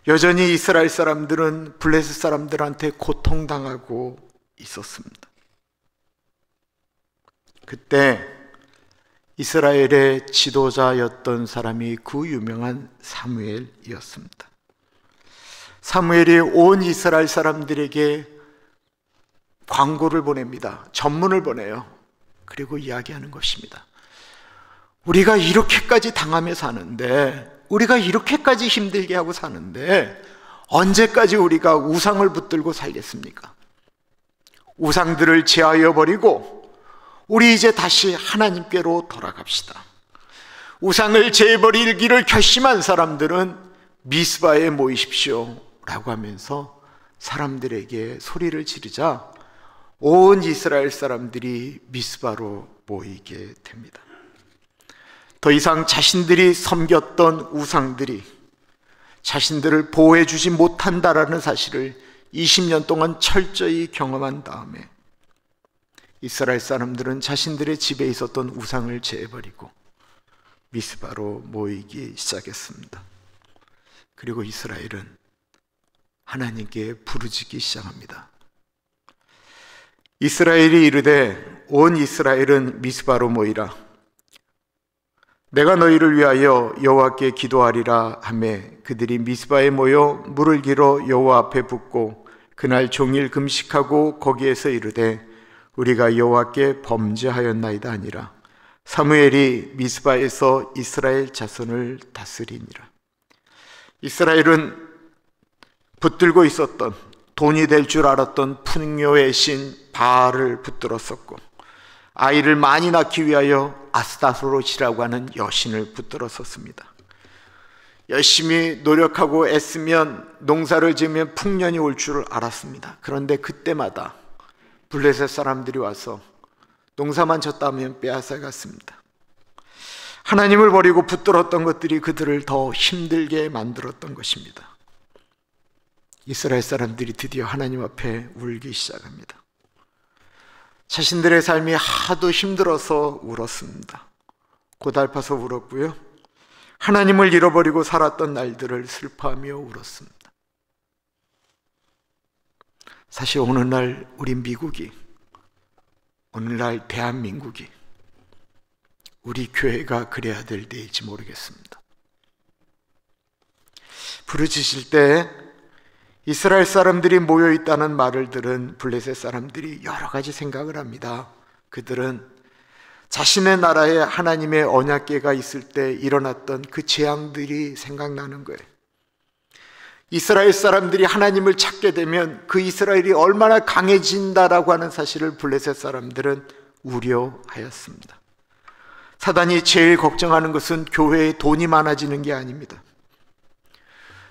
여전히 이스라엘 사람들은 블레셋 사람들한테 고통당하고 있었습니다. 그때 이스라엘의 지도자였던 사람이 그 유명한 사무엘이었습니다. 사무엘이 온 이스라엘 사람들에게 광고를 보냅니다. 전문을 보내요. 그리고 이야기하는 것입니다. 우리가 이렇게까지 당하며 사는데, 우리가 이렇게까지 힘들게 하고 사는데 언제까지 우리가 우상을 붙들고 살겠습니까? 우상들을 제하여 버리고 우리 이제 다시 하나님께로 돌아갑시다. 우상을 제버리기를 결심한 사람들은 미스바에 모이십시오 라고 하면서 사람들에게 소리를 지르자 온 이스라엘 사람들이 미스바로 모이게 됩니다. 더 이상 자신들이 섬겼던 우상들이 자신들을 보호해 주지 못한다라는 사실을 20년 동안 철저히 경험한 다음에 이스라엘 사람들은 자신들의 집에 있었던 우상을 제해버리고 미스바로 모이기 시작했습니다. 그리고 이스라엘은 하나님께 부르짖기 시작합니다. 이스라엘이 이르되 온 이스라엘은 미스바로 모이라. 내가 너희를 위하여 여호와께 기도하리라 하매 그들이 미스바에 모여 물을 길어 여호와 앞에 붓고 그날 종일 금식하고 거기에서 이르되 우리가 여호와께 범죄하였나이다 하니라. 사무엘이 미스바에서 이스라엘 자손을 다스리니라. 이스라엘은 붙들고 있었던 돈이 될 줄 알았던 풍요의 신 바알을 붙들었었고 아이를 많이 낳기 위하여 아스타로시라고 하는 여신을 붙들었었습니다. 열심히 노력하고 애쓰면 농사를 지으면 풍년이 올 줄 알았습니다. 그런데 그때마다 블레셋 사람들이 와서 농사만 졌다면 빼앗아갔습니다. 하나님을 버리고 붙들었던 것들이 그들을 더 힘들게 만들었던 것입니다. 이스라엘 사람들이 드디어 하나님 앞에 울기 시작합니다. 자신들의 삶이 하도 힘들어서 울었습니다. 고달파서 울었고요. 하나님을 잃어버리고 살았던 날들을 슬퍼하며 울었습니다. 사실 오늘날 우리 미국이, 오늘날 대한민국이, 우리 교회가 그래야 될 때일지 모르겠습니다. 부르짖을 때 이스라엘 사람들이 모여있다는 말을 들은 블레셋 사람들이 여러 가지 생각을 합니다. 그들은 자신의 나라에 하나님의 언약궤가 있을 때 일어났던 그 재앙들이 생각나는 거예요. 이스라엘 사람들이 하나님을 찾게 되면 그 이스라엘이 얼마나 강해진다라고 하는 사실을 블레셋 사람들은 우려하였습니다. 사단이 제일 걱정하는 것은 교회에 돈이 많아지는 게 아닙니다.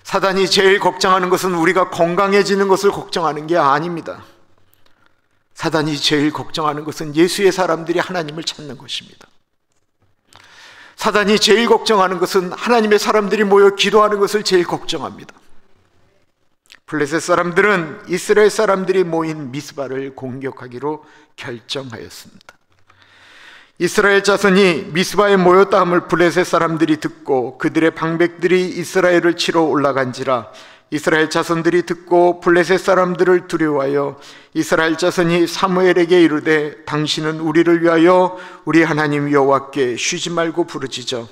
사단이 제일 걱정하는 것은 우리가 건강해지는 것을 걱정하는 게 아닙니다. 사단이 제일 걱정하는 것은 예수의 사람들이 하나님을 찾는 것입니다. 사단이 제일 걱정하는 것은 하나님의 사람들이 모여 기도하는 것을 제일 걱정합니다. 블레셋 사람들은 이스라엘 사람들이 모인 미스바를 공격하기로 결정하였습니다. 이스라엘 자손이 미스바에 모였다 함을 블레셋 사람들이 듣고 그들의 방백들이 이스라엘을 치러 올라간지라 이스라엘 자손들이 듣고 블레셋 사람들을 두려워하여 이스라엘 자손이 사무엘에게 이르되 당신은 우리를 위하여 우리 하나님 여호와께 쉬지 말고 부르짖어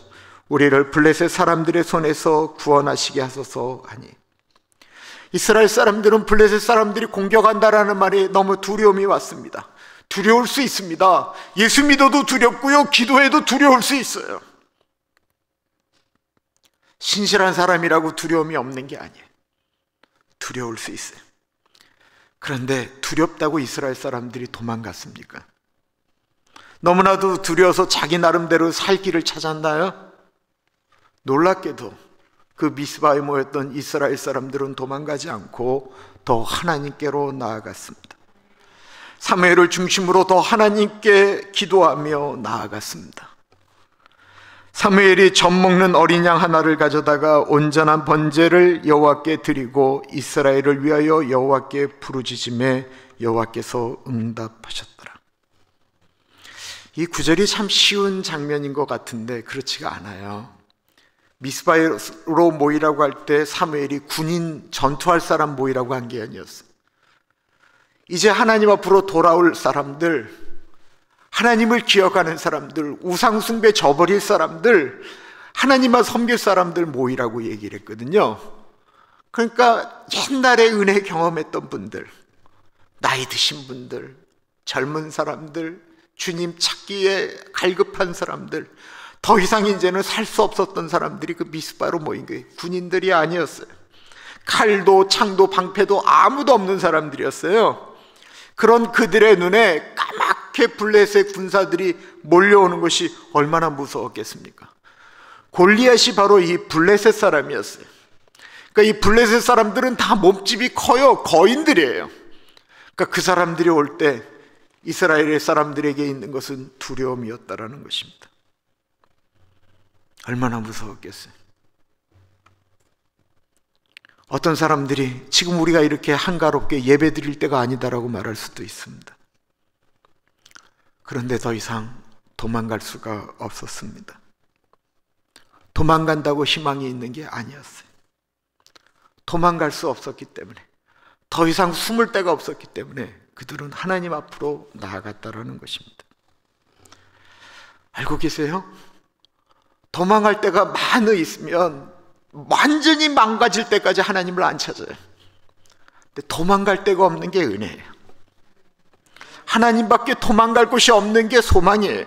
우리를 블레셋 사람들의 손에서 구원하시게 하소서 하니, 이스라엘 사람들은 블레셋 사람들이 공격한다라는 말에 너무 두려움이 왔습니다. 두려울 수 있습니다. 예수 믿어도 두렵고요, 기도해도 두려울 수 있어요. 신실한 사람이라고 두려움이 없는 게 아니에요. 두려울 수 있어요. 그런데 두렵다고 이스라엘 사람들이 도망갔습니까? 너무나도 두려워서 자기 나름대로 살 길을 찾았나요? 놀랍게도 그 미스바에 모였던 이스라엘 사람들은 도망가지 않고 더 하나님께로 나아갔습니다. 사무엘을 중심으로 더 하나님께 기도하며 나아갔습니다. 사무엘이 젖 먹는 어린 양 하나를 가져다가 온전한 번제를 여호와께 드리고 이스라엘을 위하여 여호와께 부르짖음에 여호와께서 응답하셨더라. 이 구절이 참 쉬운 장면인 것 같은데 그렇지가 않아요. 미스바로 모이라고 할 때 사무엘이 군인 전투할 사람 모이라고 한 게 아니었어요. 이제 하나님 앞으로 돌아올 사람들, 하나님을 기억하는 사람들, 우상숭배 저버릴 사람들, 하나님만 섬길 사람들 모이라고 얘기를 했거든요. 그러니까 옛날에 은혜 경험했던 분들, 나이 드신 분들, 젊은 사람들, 주님 찾기에 갈급한 사람들, 더 이상 이제는 살 수 없었던 사람들이 그 미스바로 모인 거예요. 군인들이 아니었어요. 칼도 창도 방패도 아무도 없는 사람들이었어요. 그런 그들의 눈에 까맣게 블레셋 군사들이 몰려오는 것이 얼마나 무서웠겠습니까? 골리앗이 바로 이 블레셋 사람이었어요. 그러니까 이 블레셋 사람들은 다 몸집이 커요. 거인들이에요. 그러니까 그 사람들이 올 때 이스라엘의 사람들에게 있는 것은 두려움이었다라는 것입니다. 얼마나 무서웠겠어요. 어떤 사람들이 지금 우리가 이렇게 한가롭게 예배 드릴 때가 아니다라고 말할 수도 있습니다. 그런데 더 이상 도망갈 수가 없었습니다. 도망간다고 희망이 있는 게 아니었어요. 도망갈 수 없었기 때문에, 더 이상 숨을 데가 없었기 때문에 그들은 하나님 앞으로 나아갔다라는 것입니다. 알고 계세요? 도망갈 데가 많이 있으면 완전히 망가질 때까지 하나님을 안 찾아요. 근데 도망갈 데가 없는 게 은혜예요. 하나님밖에 도망갈 곳이 없는 게 소망이에요.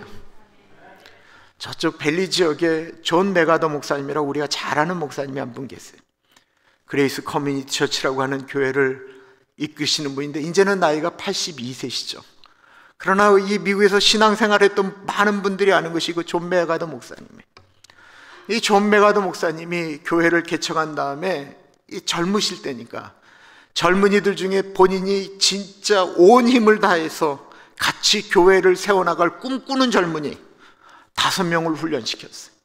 저쪽 벨리 지역에 존 메가더 목사님이라고 우리가 잘 아는 목사님이 한 분 계세요. 그레이스 커뮤니티 처치라고 하는 교회를 이끄시는 분인데 이제는 나이가 82세시죠. 그러나 이 미국에서 신앙생활했던 많은 분들이 아는 것이 그 존 메가더 목사님이에요. 이 존 메가더 목사님이 교회를 개척한 다음에 이 젊으실 때니까 젊은이들 중에 본인이 진짜 온 힘을 다해서 같이 교회를 세워나갈 꿈꾸는 젊은이 5명을 훈련시켰어요.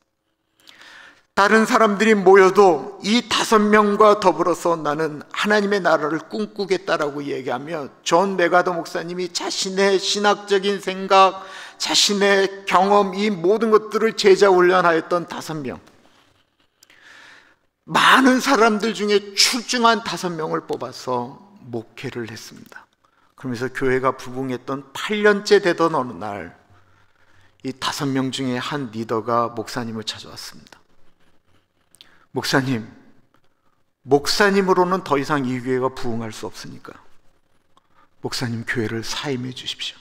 다른 사람들이 모여도 이 5명과 더불어서 나는 하나님의 나라를 꿈꾸겠다라고 얘기하며 존 메가더 목사님이 자신의 신학적인 생각, 자신의 경험, 이 모든 것들을 제자 훈련하였던 5명, 많은 사람들 중에 출중한 5명을 뽑아서 목회를 했습니다. 그러면서 교회가 부흥했던 8년째 되던 어느 날 이 5명 중에 한 리더가 목사님을 찾아왔습니다. 목사님, 목사님으로는 더 이상 이 교회가 부흥할 수 없으니까 목사님 교회를 사임해 주십시오.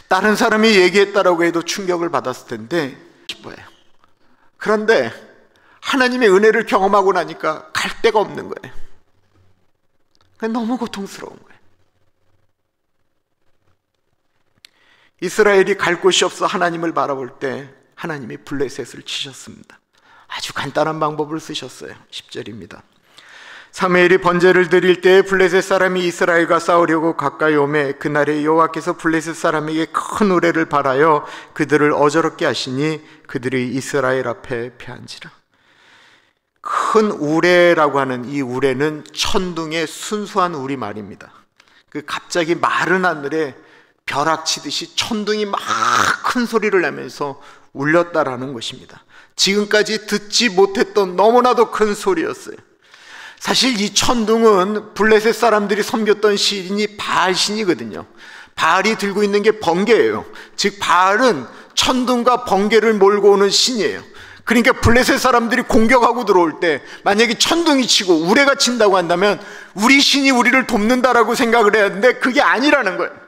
다른 사람이 얘기했다라고 해도 충격을 받았을 텐데 기뻐요. 그런데 하나님의 은혜를 경험하고 나니까 갈 데가 없는 거예요. 너무 고통스러운 거예요. 이스라엘이 갈 곳이 없어 하나님을 바라볼 때 하나님이 블레셋을 치셨습니다. 아주 간단한 방법을 쓰셨어요. 10절입니다. 사무엘이 번제를 드릴 때 블레셋 사람이 이스라엘과 싸우려고 가까이 오매 그날에 여호와께서 블레셋 사람에게 큰 우레를 발하여 그들을 어저럽게 하시니 그들이 이스라엘 앞에 패한지라. 큰 우레라고 하는 이 우레는 천둥의 순수한 우리말입니다. 그 갑자기 마른 하늘에 벼락치듯이 천둥이 막 큰 소리를 내면서 울렸다라는 것입니다. 지금까지 듣지 못했던 너무나도 큰 소리였어요. 사실 이 천둥은 블레셋 사람들이 섬겼던 신이 바알 신이거든요. 바알이 들고 있는 게 번개예요. 즉 바알은 천둥과 번개를 몰고 오는 신이에요. 그러니까 블레셋 사람들이 공격하고 들어올 때 만약에 천둥이 치고 우레가 친다고 한다면 우리 신이 우리를 돕는다라고 생각을 해야 하는데 그게 아니라는 거예요.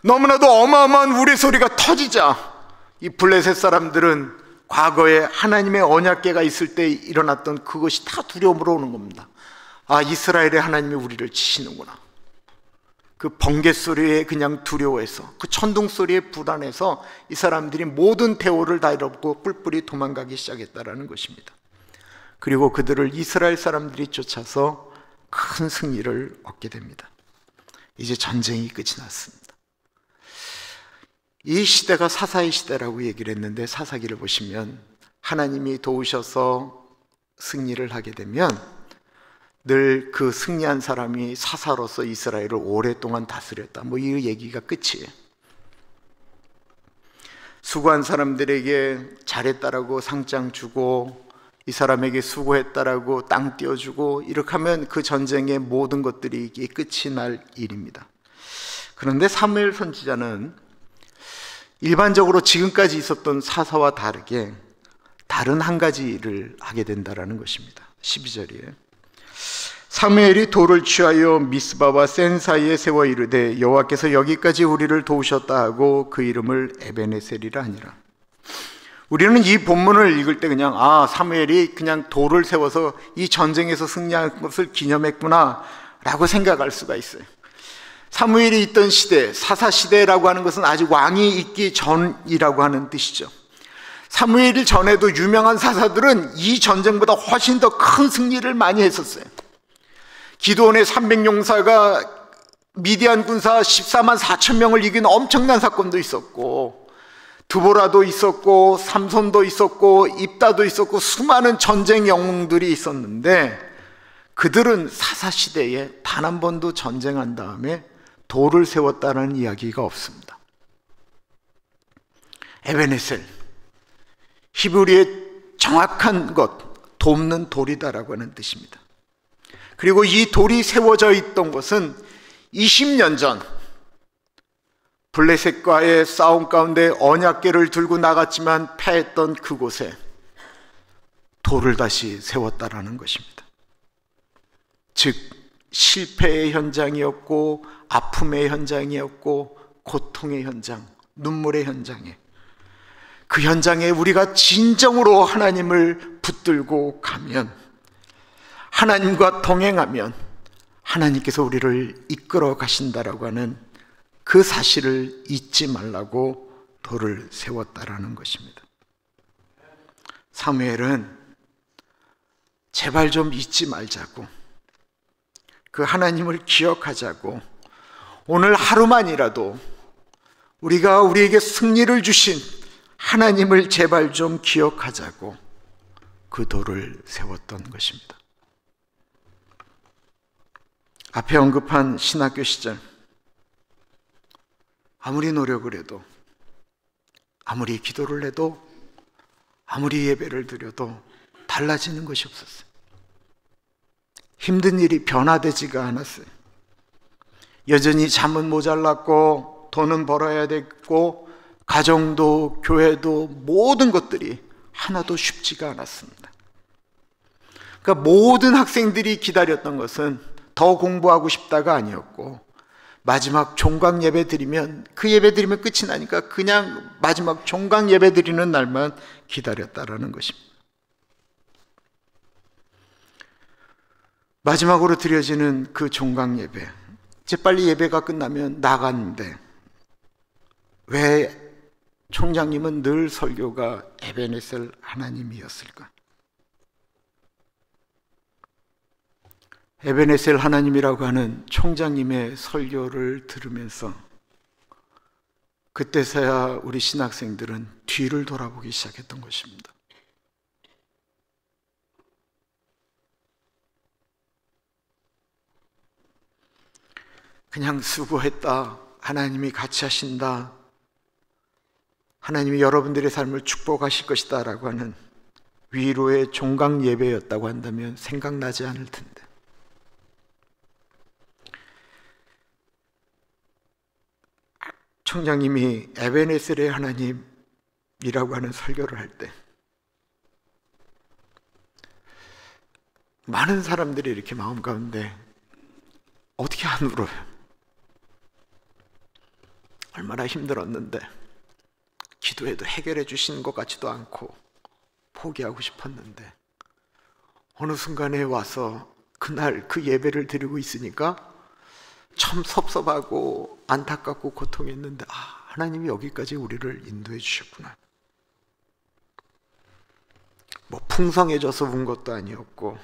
너무나도 어마어마한 우레 소리가 터지자 이 블레셋 사람들은 과거에 하나님의 언약궤가 있을 때 일어났던 그것이 다 두려움으로 오는 겁니다. 아, 이스라엘의 하나님이 우리를 치시는구나. 그 번개 소리에 그냥 두려워해서, 그 천둥 소리에 불안해서 이 사람들이 모든 대오를 다 잃었고 뿔뿔이 도망가기 시작했다라는 것입니다. 그리고 그들을 이스라엘 사람들이 쫓아서 큰 승리를 얻게 됩니다. 이제 전쟁이 끝이 났습니다. 이 시대가 사사의 시대라고 얘기를 했는데, 사사기를 보시면 하나님이 도우셔서 승리를 하게 되면 늘 그 승리한 사람이 사사로서 이스라엘을 오랫동안 다스렸다, 뭐 이 얘기가 끝이에요. 수고한 사람들에게 잘했다라고 상장 주고, 이 사람에게 수고했다라고 땅 띄워주고, 이렇게 하면 그 전쟁의 모든 것들이 이게 끝이 날 일입니다. 그런데 사무엘 선지자는 일반적으로 지금까지 있었던 사사와 다르게 다른 한 가지 일을 하게 된다라는 것입니다. 12절이에요. 사무엘이 돌을 취하여 미스바와 센 사이에 세워 이르되 여호와께서 여기까지 우리를 도우셨다 하고 그 이름을 에베네셀이라 하니라. 우리는 이 본문을 읽을 때 그냥 사무엘이 그냥 돌을 세워서 이 전쟁에서 승리한 것을 기념했구나 라고 생각할 수가 있어요. 사무엘이 있던 시대, 사사시대라고 하는 것은 아직 왕이 있기 전이라고 하는 뜻이죠. 사무엘 전에도 유명한 사사들은 이 전쟁보다 훨씬 더 큰 승리를 많이 했었어요. 기드온의 300용사가 미디안 군사 14만 4천 명을 이긴 엄청난 사건도 있었고, 드보라도 있었고, 삼손도 있었고, 입다도 있었고, 수많은 전쟁 영웅들이 있었는데 그들은 사사시대에 단 한 번도 전쟁한 다음에 돌을 세웠다는 이야기가 없습니다. 에베네셀, 히브리의 정확한 것, 돕는 돌이다라고 하는 뜻입니다. 그리고 이 돌이 세워져 있던 것은 20년 전 블레셋과의 싸움 가운데 언약궤를 들고 나갔지만 패했던 그곳에 돌을 다시 세웠다라는 것입니다. 즉 실패의 현장이었고, 아픔의 현장이었고, 고통의 현장, 눈물의 현장에, 그 현장에 우리가 진정으로 하나님을 붙들고 가면, 하나님과 동행하면 하나님께서 우리를 이끌어 가신다라고 하는 그 사실을 잊지 말라고 돌을 세웠다라는 것입니다. 사무엘은 제발 좀 잊지 말자고, 그 하나님을 기억하자고, 오늘 하루만이라도 우리가 우리에게 승리를 주신 하나님을 제발 좀 기억하자고 그 돌을 세웠던 것입니다. 앞에 언급한 신학교 시절, 아무리 노력을 해도, 아무리 기도를 해도, 아무리 예배를 드려도 달라지는 것이 없었어요. 힘든 일이 변화되지가 않았어요. 여전히 잠은 모자랐고, 돈은 벌어야 됐고, 가정도 교회도 모든 것들이 하나도 쉽지가 않았습니다. 그러니까 모든 학생들이 기다렸던 것은 더 공부하고 싶다가 아니었고, 마지막 종강 예배 드리면, 그 예배 드리면 끝이 나니까 그냥 마지막 종강 예배 드리는 날만 기다렸다라는 것입니다. 마지막으로 드려지는 그 종강 예배, 이제 빨리 예배가 끝나면 나갔는데 왜 총장님은 늘 설교가 에베네셀 하나님이었을까? 에베네셀 하나님이라고 하는 총장님의 설교를 들으면서 그때서야 우리 신학생들은 뒤를 돌아보기 시작했던 것입니다. 그냥 수고했다, 하나님이 같이 하신다, 하나님이 여러분들의 삶을 축복하실 것이다 라고 하는 위로의 종강 예배였다고 한다면 생각나지 않을 텐데, 총장님이 에베네셀의 하나님이라고 하는 설교를 할 때 많은 사람들이 이렇게 마음 가운데 어떻게 안 울어요? 얼마나 힘들었는데 기도해도 해결해 주시는 것 같지도 않고 포기하고 싶었는데 어느 순간에 와서 그날 그 예배를 드리고 있으니까 참 섭섭하고 안타깝고 고통했는데, 하나님이 여기까지 우리를 인도해 주셨구나. 뭐 풍성해져서 운 것도 아니었고,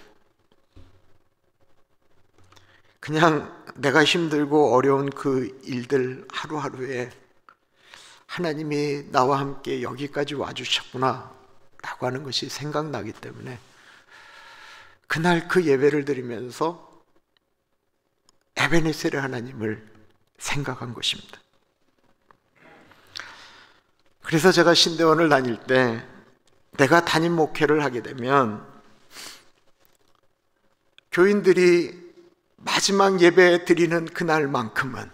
그냥 내가 힘들고 어려운 그 일들 하루하루에 하나님이 나와 함께 여기까지 와주셨구나 라고 하는 것이 생각나기 때문에 그날 그 예배를 드리면서 에베네셀의 하나님을 생각한 것입니다. 그래서 제가 신대원을 다닐 때 내가 담임 목회를 하게 되면 교인들이 마지막 예배 드리는 그날만큼은,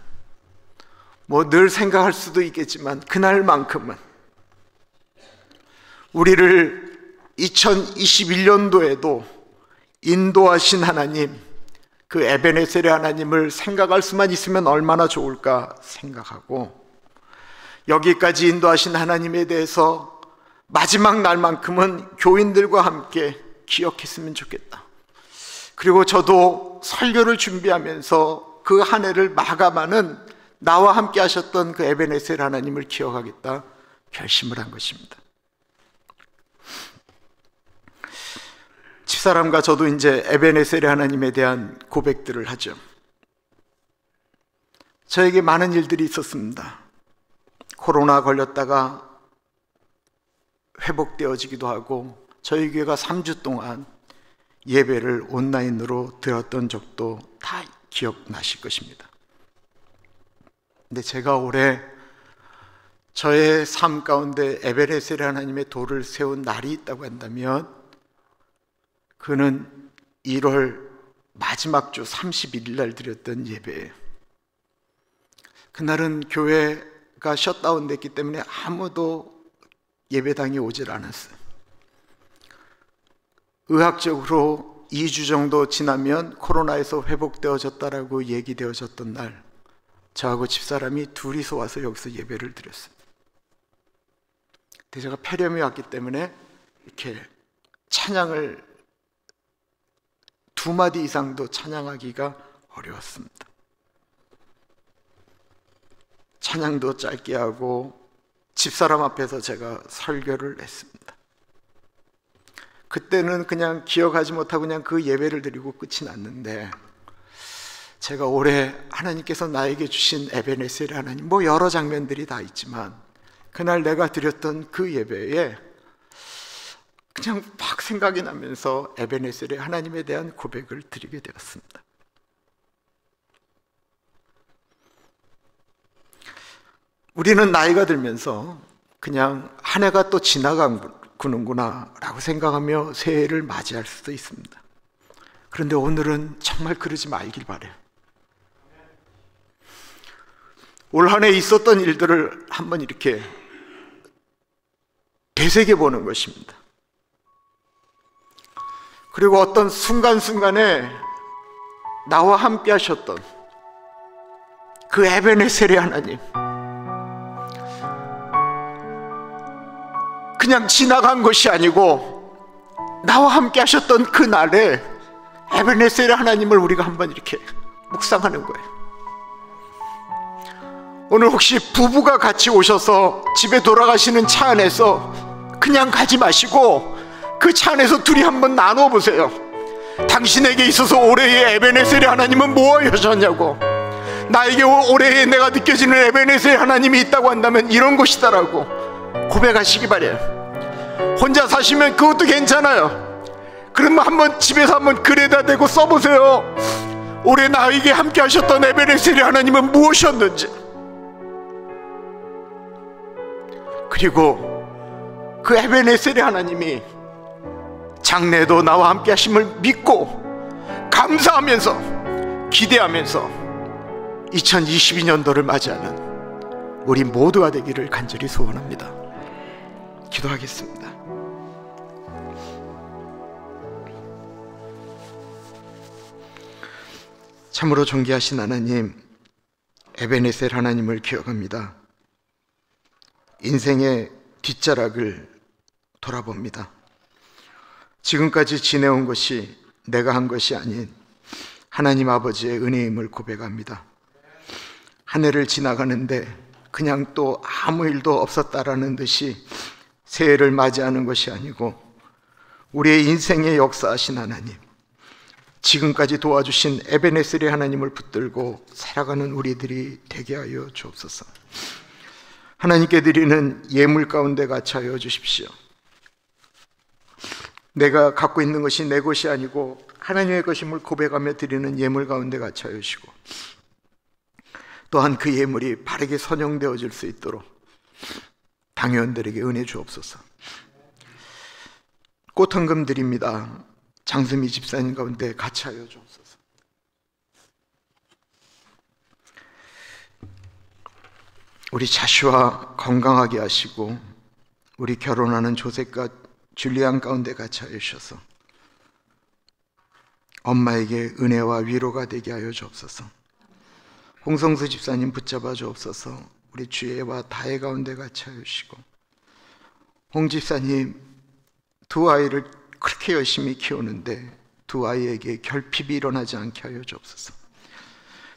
뭐 늘 생각할 수도 있겠지만 그날만큼은 우리를 2021년도에도 인도하신 하나님, 그 에베네셀의 하나님을 생각할 수만 있으면 얼마나 좋을까 생각하고, 여기까지 인도하신 하나님에 대해서 마지막 날만큼은 교인들과 함께 기억했으면 좋겠다. 그리고 저도 설교를 준비하면서 그 한 해를 마감하는 나와 함께 하셨던 그 에베네셀 하나님을 기억하겠다 결심을 한 것입니다. 집사람과 저도 이제 에베네셀의 하나님에 대한 고백들을 하죠. 저에게 많은 일들이 있었습니다. 코로나 걸렸다가 회복되어지기도 하고, 저희 교회가 3주 동안 예배를 온라인으로 드렸던 적도 다 기억나실 것입니다. 근데 제가 올해 저의 삶 가운데 에베네셀 하나님의 도를 세운 날이 있다고 한다면 그는 1월 마지막 주 31일 날 드렸던 예배예요. 그날은 교회가 셧다운 됐기 때문에 아무도 예배당에 오질 않았어요. 의학적으로 2주 정도 지나면 코로나에서 회복되어졌다라고 얘기되어졌던 날, 저하고 집사람이 둘이서 와서 여기서 예배를 드렸어요. 근데 제가 폐렴이 왔기 때문에 이렇게 찬양을 2마디 이상도 찬양하기가 어려웠습니다. 찬양도 짧게 하고 집사람 앞에서 제가 설교를 했습니다. 그때는 그냥 기억하지 못하고 그냥 그 예배를 드리고 끝이 났는데, 제가 올해 하나님께서 나에게 주신 에베네셀 하나님, 뭐 여러 장면들이 다 있지만 그날 내가 드렸던 그 예배에 그냥 막 생각이 나면서 에베네셀의 하나님에 대한 고백을 드리게 되었습니다. 우리는 나이가 들면서 그냥 한 해가 또 지나가는구나 라고 생각하며 새해를 맞이할 수도 있습니다. 그런데 오늘은 정말 그러지 말길 바라요. 올 한 해 있었던 일들을 한번 이렇게 되새겨 보는 것입니다. 그리고 어떤 순간순간에 나와 함께 하셨던 그 에베네셀의 하나님, 그냥 지나간 것이 아니고 나와 함께 하셨던 그 날에 에베네셀의 하나님을 우리가 한번 이렇게 묵상하는 거예요. 오늘 혹시 부부가 같이 오셔서 집에 돌아가시는 차 안에서 그냥 가지 마시고 그 차 안에서 둘이 한번 나눠보세요. 당신에게 있어서 올해의 에베네셀의 하나님은 무엇이었냐고, 나에게 올해에 내가 느껴지는 에베네셀의 하나님이 있다고 한다면 이런 것이다라고 고백하시기 바래요. 혼자 사시면 그것도 괜찮아요. 그러면 한번 집에서 한번 글에다 대고 써보세요. 올해 나에게 함께 하셨던 에베네셀의 하나님은 무엇이었는지. 그리고 그 에베네셀의 하나님이 장래에도 나와 함께 하심을 믿고 감사하면서 기대하면서 2022년도를 맞이하는 우리 모두가 되기를 간절히 소원합니다. 기도하겠습니다. 참으로 존귀하신 하나님, 에베네셀 하나님을 기억합니다. 인생의 뒷자락을 돌아봅니다. 지금까지 지내온 것이 내가 한 것이 아닌 하나님 아버지의 은혜임을 고백합니다. 한 해를 지나가는데 그냥 또 아무 일도 없었다라는 듯이 새해를 맞이하는 것이 아니고 우리의 인생에 역사하신 하나님, 지금까지 도와주신 에베네셀의 하나님을 붙들고 살아가는 우리들이 되게 하여 주옵소서. 하나님께 드리는 예물 가운데 갇혀여 주십시오. 내가 갖고 있는 것이 내 것이 아니고 하나님의 것임을 고백하며 드리는 예물 가운데 갇혀여 주시고, 또한 그 예물이 바르게 선용되어질 수 있도록 당회원들에게 은혜 주옵소서. 꽃헌금 드립니다. 장수미 집사님 가운데 같이 하여 주옵소서. 우리 자슈아 건강하게 하시고 우리 결혼하는 조셉과 줄리안 가운데 같이 하여 주셔서 엄마에게 은혜와 위로가 되게 하여 주옵소서. 홍성수 집사님 붙잡아 주옵소서. 우리 주애와 다혜 가운데 같이 하여 주시고, 홍 집사님 두 아이를 그렇게 열심히 키우는데 두 아이에게 결핍이 일어나지 않게 하여 주옵소서.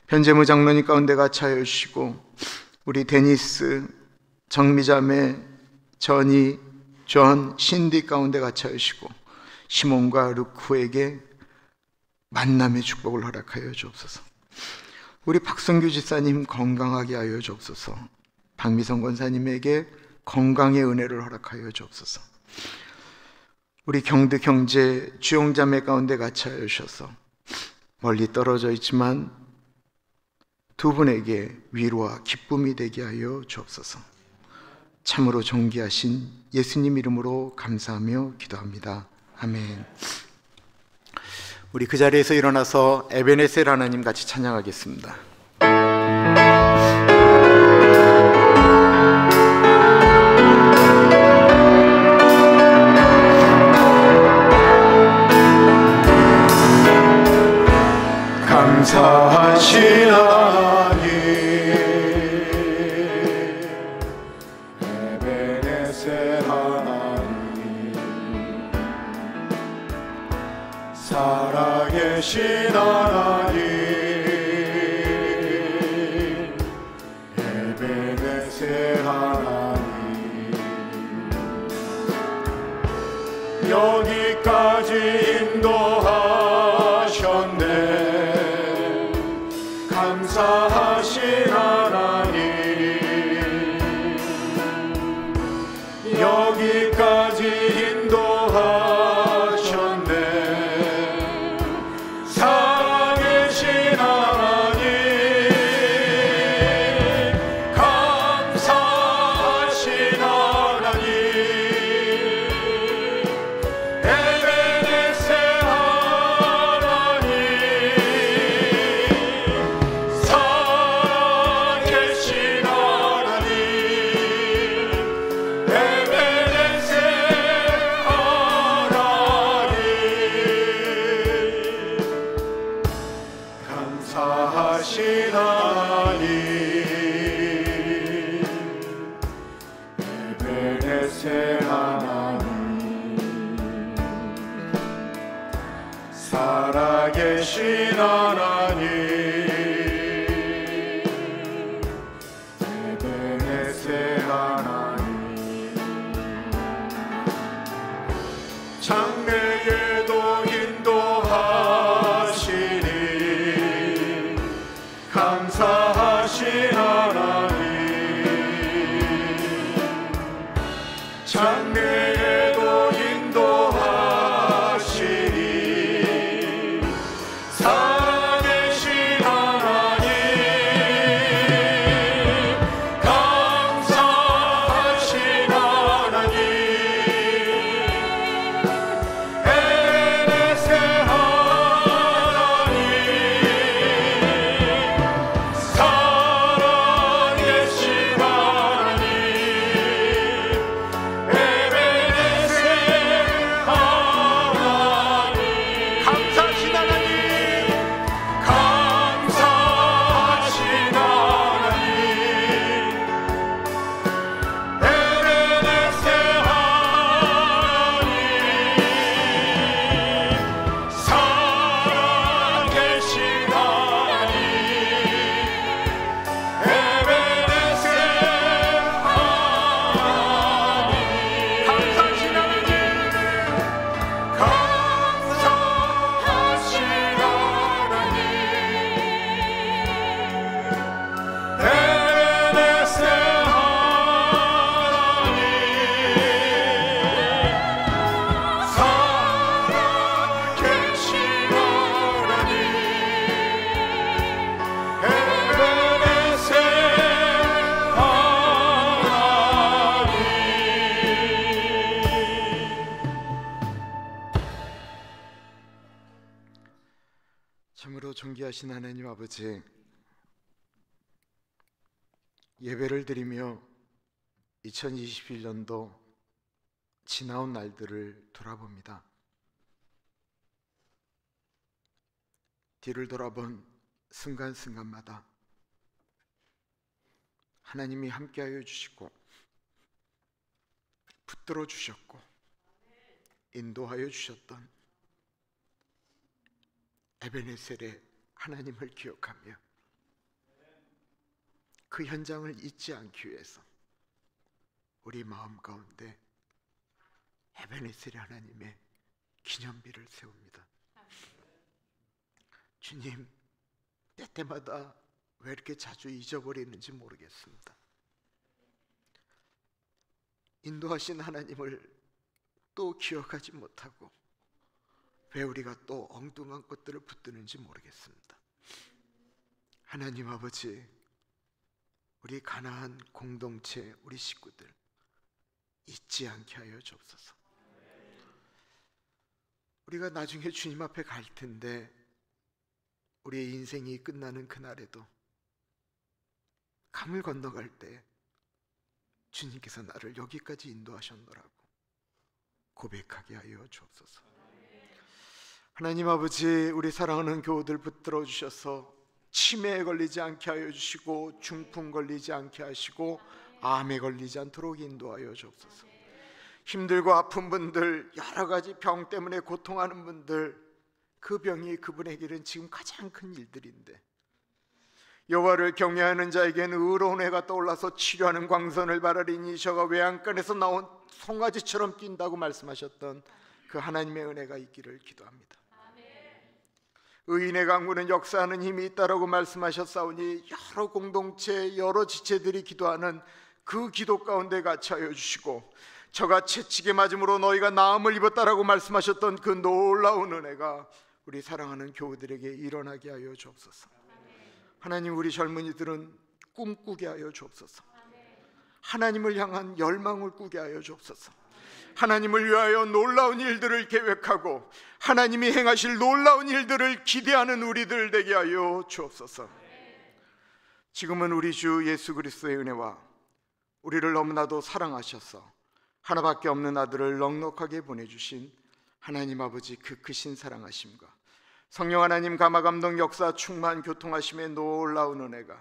변재무 장로님 가운데 같이 하여 주시고, 우리 데니스, 정미자매, 전이, 존, 신디 가운데 같이 하여 주시고, 시몬과 루크에게 만남의 축복을 허락하여 주옵소서. 우리 박성규 집사님 건강하게 하여 주옵소서. 박미성 권사님에게 건강의 은혜를 허락하여 주옵소서. 우리 경드 형제 주용자매 가운데 같이 하여 주셔서 멀리 떨어져 있지만 두 분에게 위로와 기쁨이 되게 하여 주옵소서. 참으로 존귀하신 예수님 이름으로 감사하며 기도합니다. 아멘. 우리 그 자리에서 일어나서 에베네셀 하나님 같이 찬양하겠습니다. 감사하신 하나님, 에베네셀 하나님, 살아계신 하나님, 에베네셀 하나님, 여기까지 인도하셨네. 감사하신 하나님, 여기까지 인도하셨네. 살아계신 하나님, 감사하신 하나님, 에베네셀 하나님, 살아계신 하나님, 에베네셀 하나님, 감사하신 하나님, 에베네셀 하나님, 살아계신 하나님, 에베네셀 하나님, 장래에도 인도하시니 감사하신 하나님, 장래에도 인도하시니 살아계신 하나님, 감사하신 하나님, 참으로 존귀하신 하나님 아버지, 예배를 드리며 2021년도 지나온 날들을 돌아봅니다. 뒤를 돌아본 순간순간마다 하나님이 함께하여 주시고 붙들어 주셨고 인도하여 주셨던 에베네셀의 하나님을 기억하며 그 현장을 잊지 않기 위해서 우리 마음 가운데 에베네셀의 하나님의 기념비를 세웁니다. 주님, 때때마다 왜 이렇게 자주 잊어버리는지 모르겠습니다. 인도하신 하나님을 또 기억하지 못하고 왜 우리가 또 엉뚱한 것들을 붙드는지 모르겠습니다. 하나님 아버지, 우리 가나안 공동체, 우리 식구들 잊지 않게 하여 주옵소서. 우리가 나중에 주님 앞에 갈 텐데 우리의 인생이 끝나는 그날에도 강을 건너갈 때 주님께서 나를 여기까지 인도하셨노라고 고백하게 하여 주옵소서. 하나님 아버지, 우리 사랑하는 교우들 붙들어 주셔서 치매에 걸리지 않게 하여 주시고 중풍 걸리지 않게 하시고 암에 걸리지 않도록 인도하여 주옵소서. 힘들고 아픈 분들, 여러 가지 병 때문에 고통하는 분들, 그 병이 그분에게는 지금 가장 큰 일들인데 여호와를 경외하는 자에게는 의로운 해가 떠올라서 치료하는 광선을 바라리니 저가 외양간에서 나온 송아지처럼 뛴다고 말씀하셨던 그 하나님의 은혜가 있기를 기도합니다. 의인의 강구는 역사하는 힘이 있다라고 말씀하셨사오니 여러 공동체, 여러 지체들이 기도하는 그 기도 가운데 같이 하여 주시고 저가 채찍에 맞음으로 너희가 나음을 입었다라고 말씀하셨던 그 놀라운 은혜가 우리 사랑하는 교우들에게 일어나게 하여 주옵소서. 하나님, 우리 젊은이들은 꿈꾸게 하여 주옵소서. 하나님을 향한 열망을 꾸게 하여 주옵소서. 하나님을 위하여 놀라운 일들을 계획하고 하나님이 행하실 놀라운 일들을 기대하는 우리들 되게 하여 주옵소서. 지금은 우리 주 예수 그리스도의 은혜와 우리를 너무나도 사랑하셔서 하나밖에 없는 아들을 넉넉하게 보내주신 하나님 아버지 그 크신 사랑하심과 성령 하나님 감화 감동 역사 충만 교통하심의 놀라운 은혜가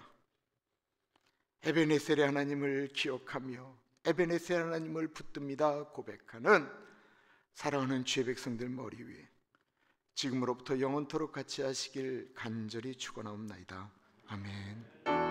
에베네셀의 하나님을 기억하며 에베네셀 하나님을 붙듭니다 고백하는 사랑하는 주의 백성들 머리 위에 지금으로부터 영원토록 같이 하시길 간절히 축원하옵나이다. 아멘.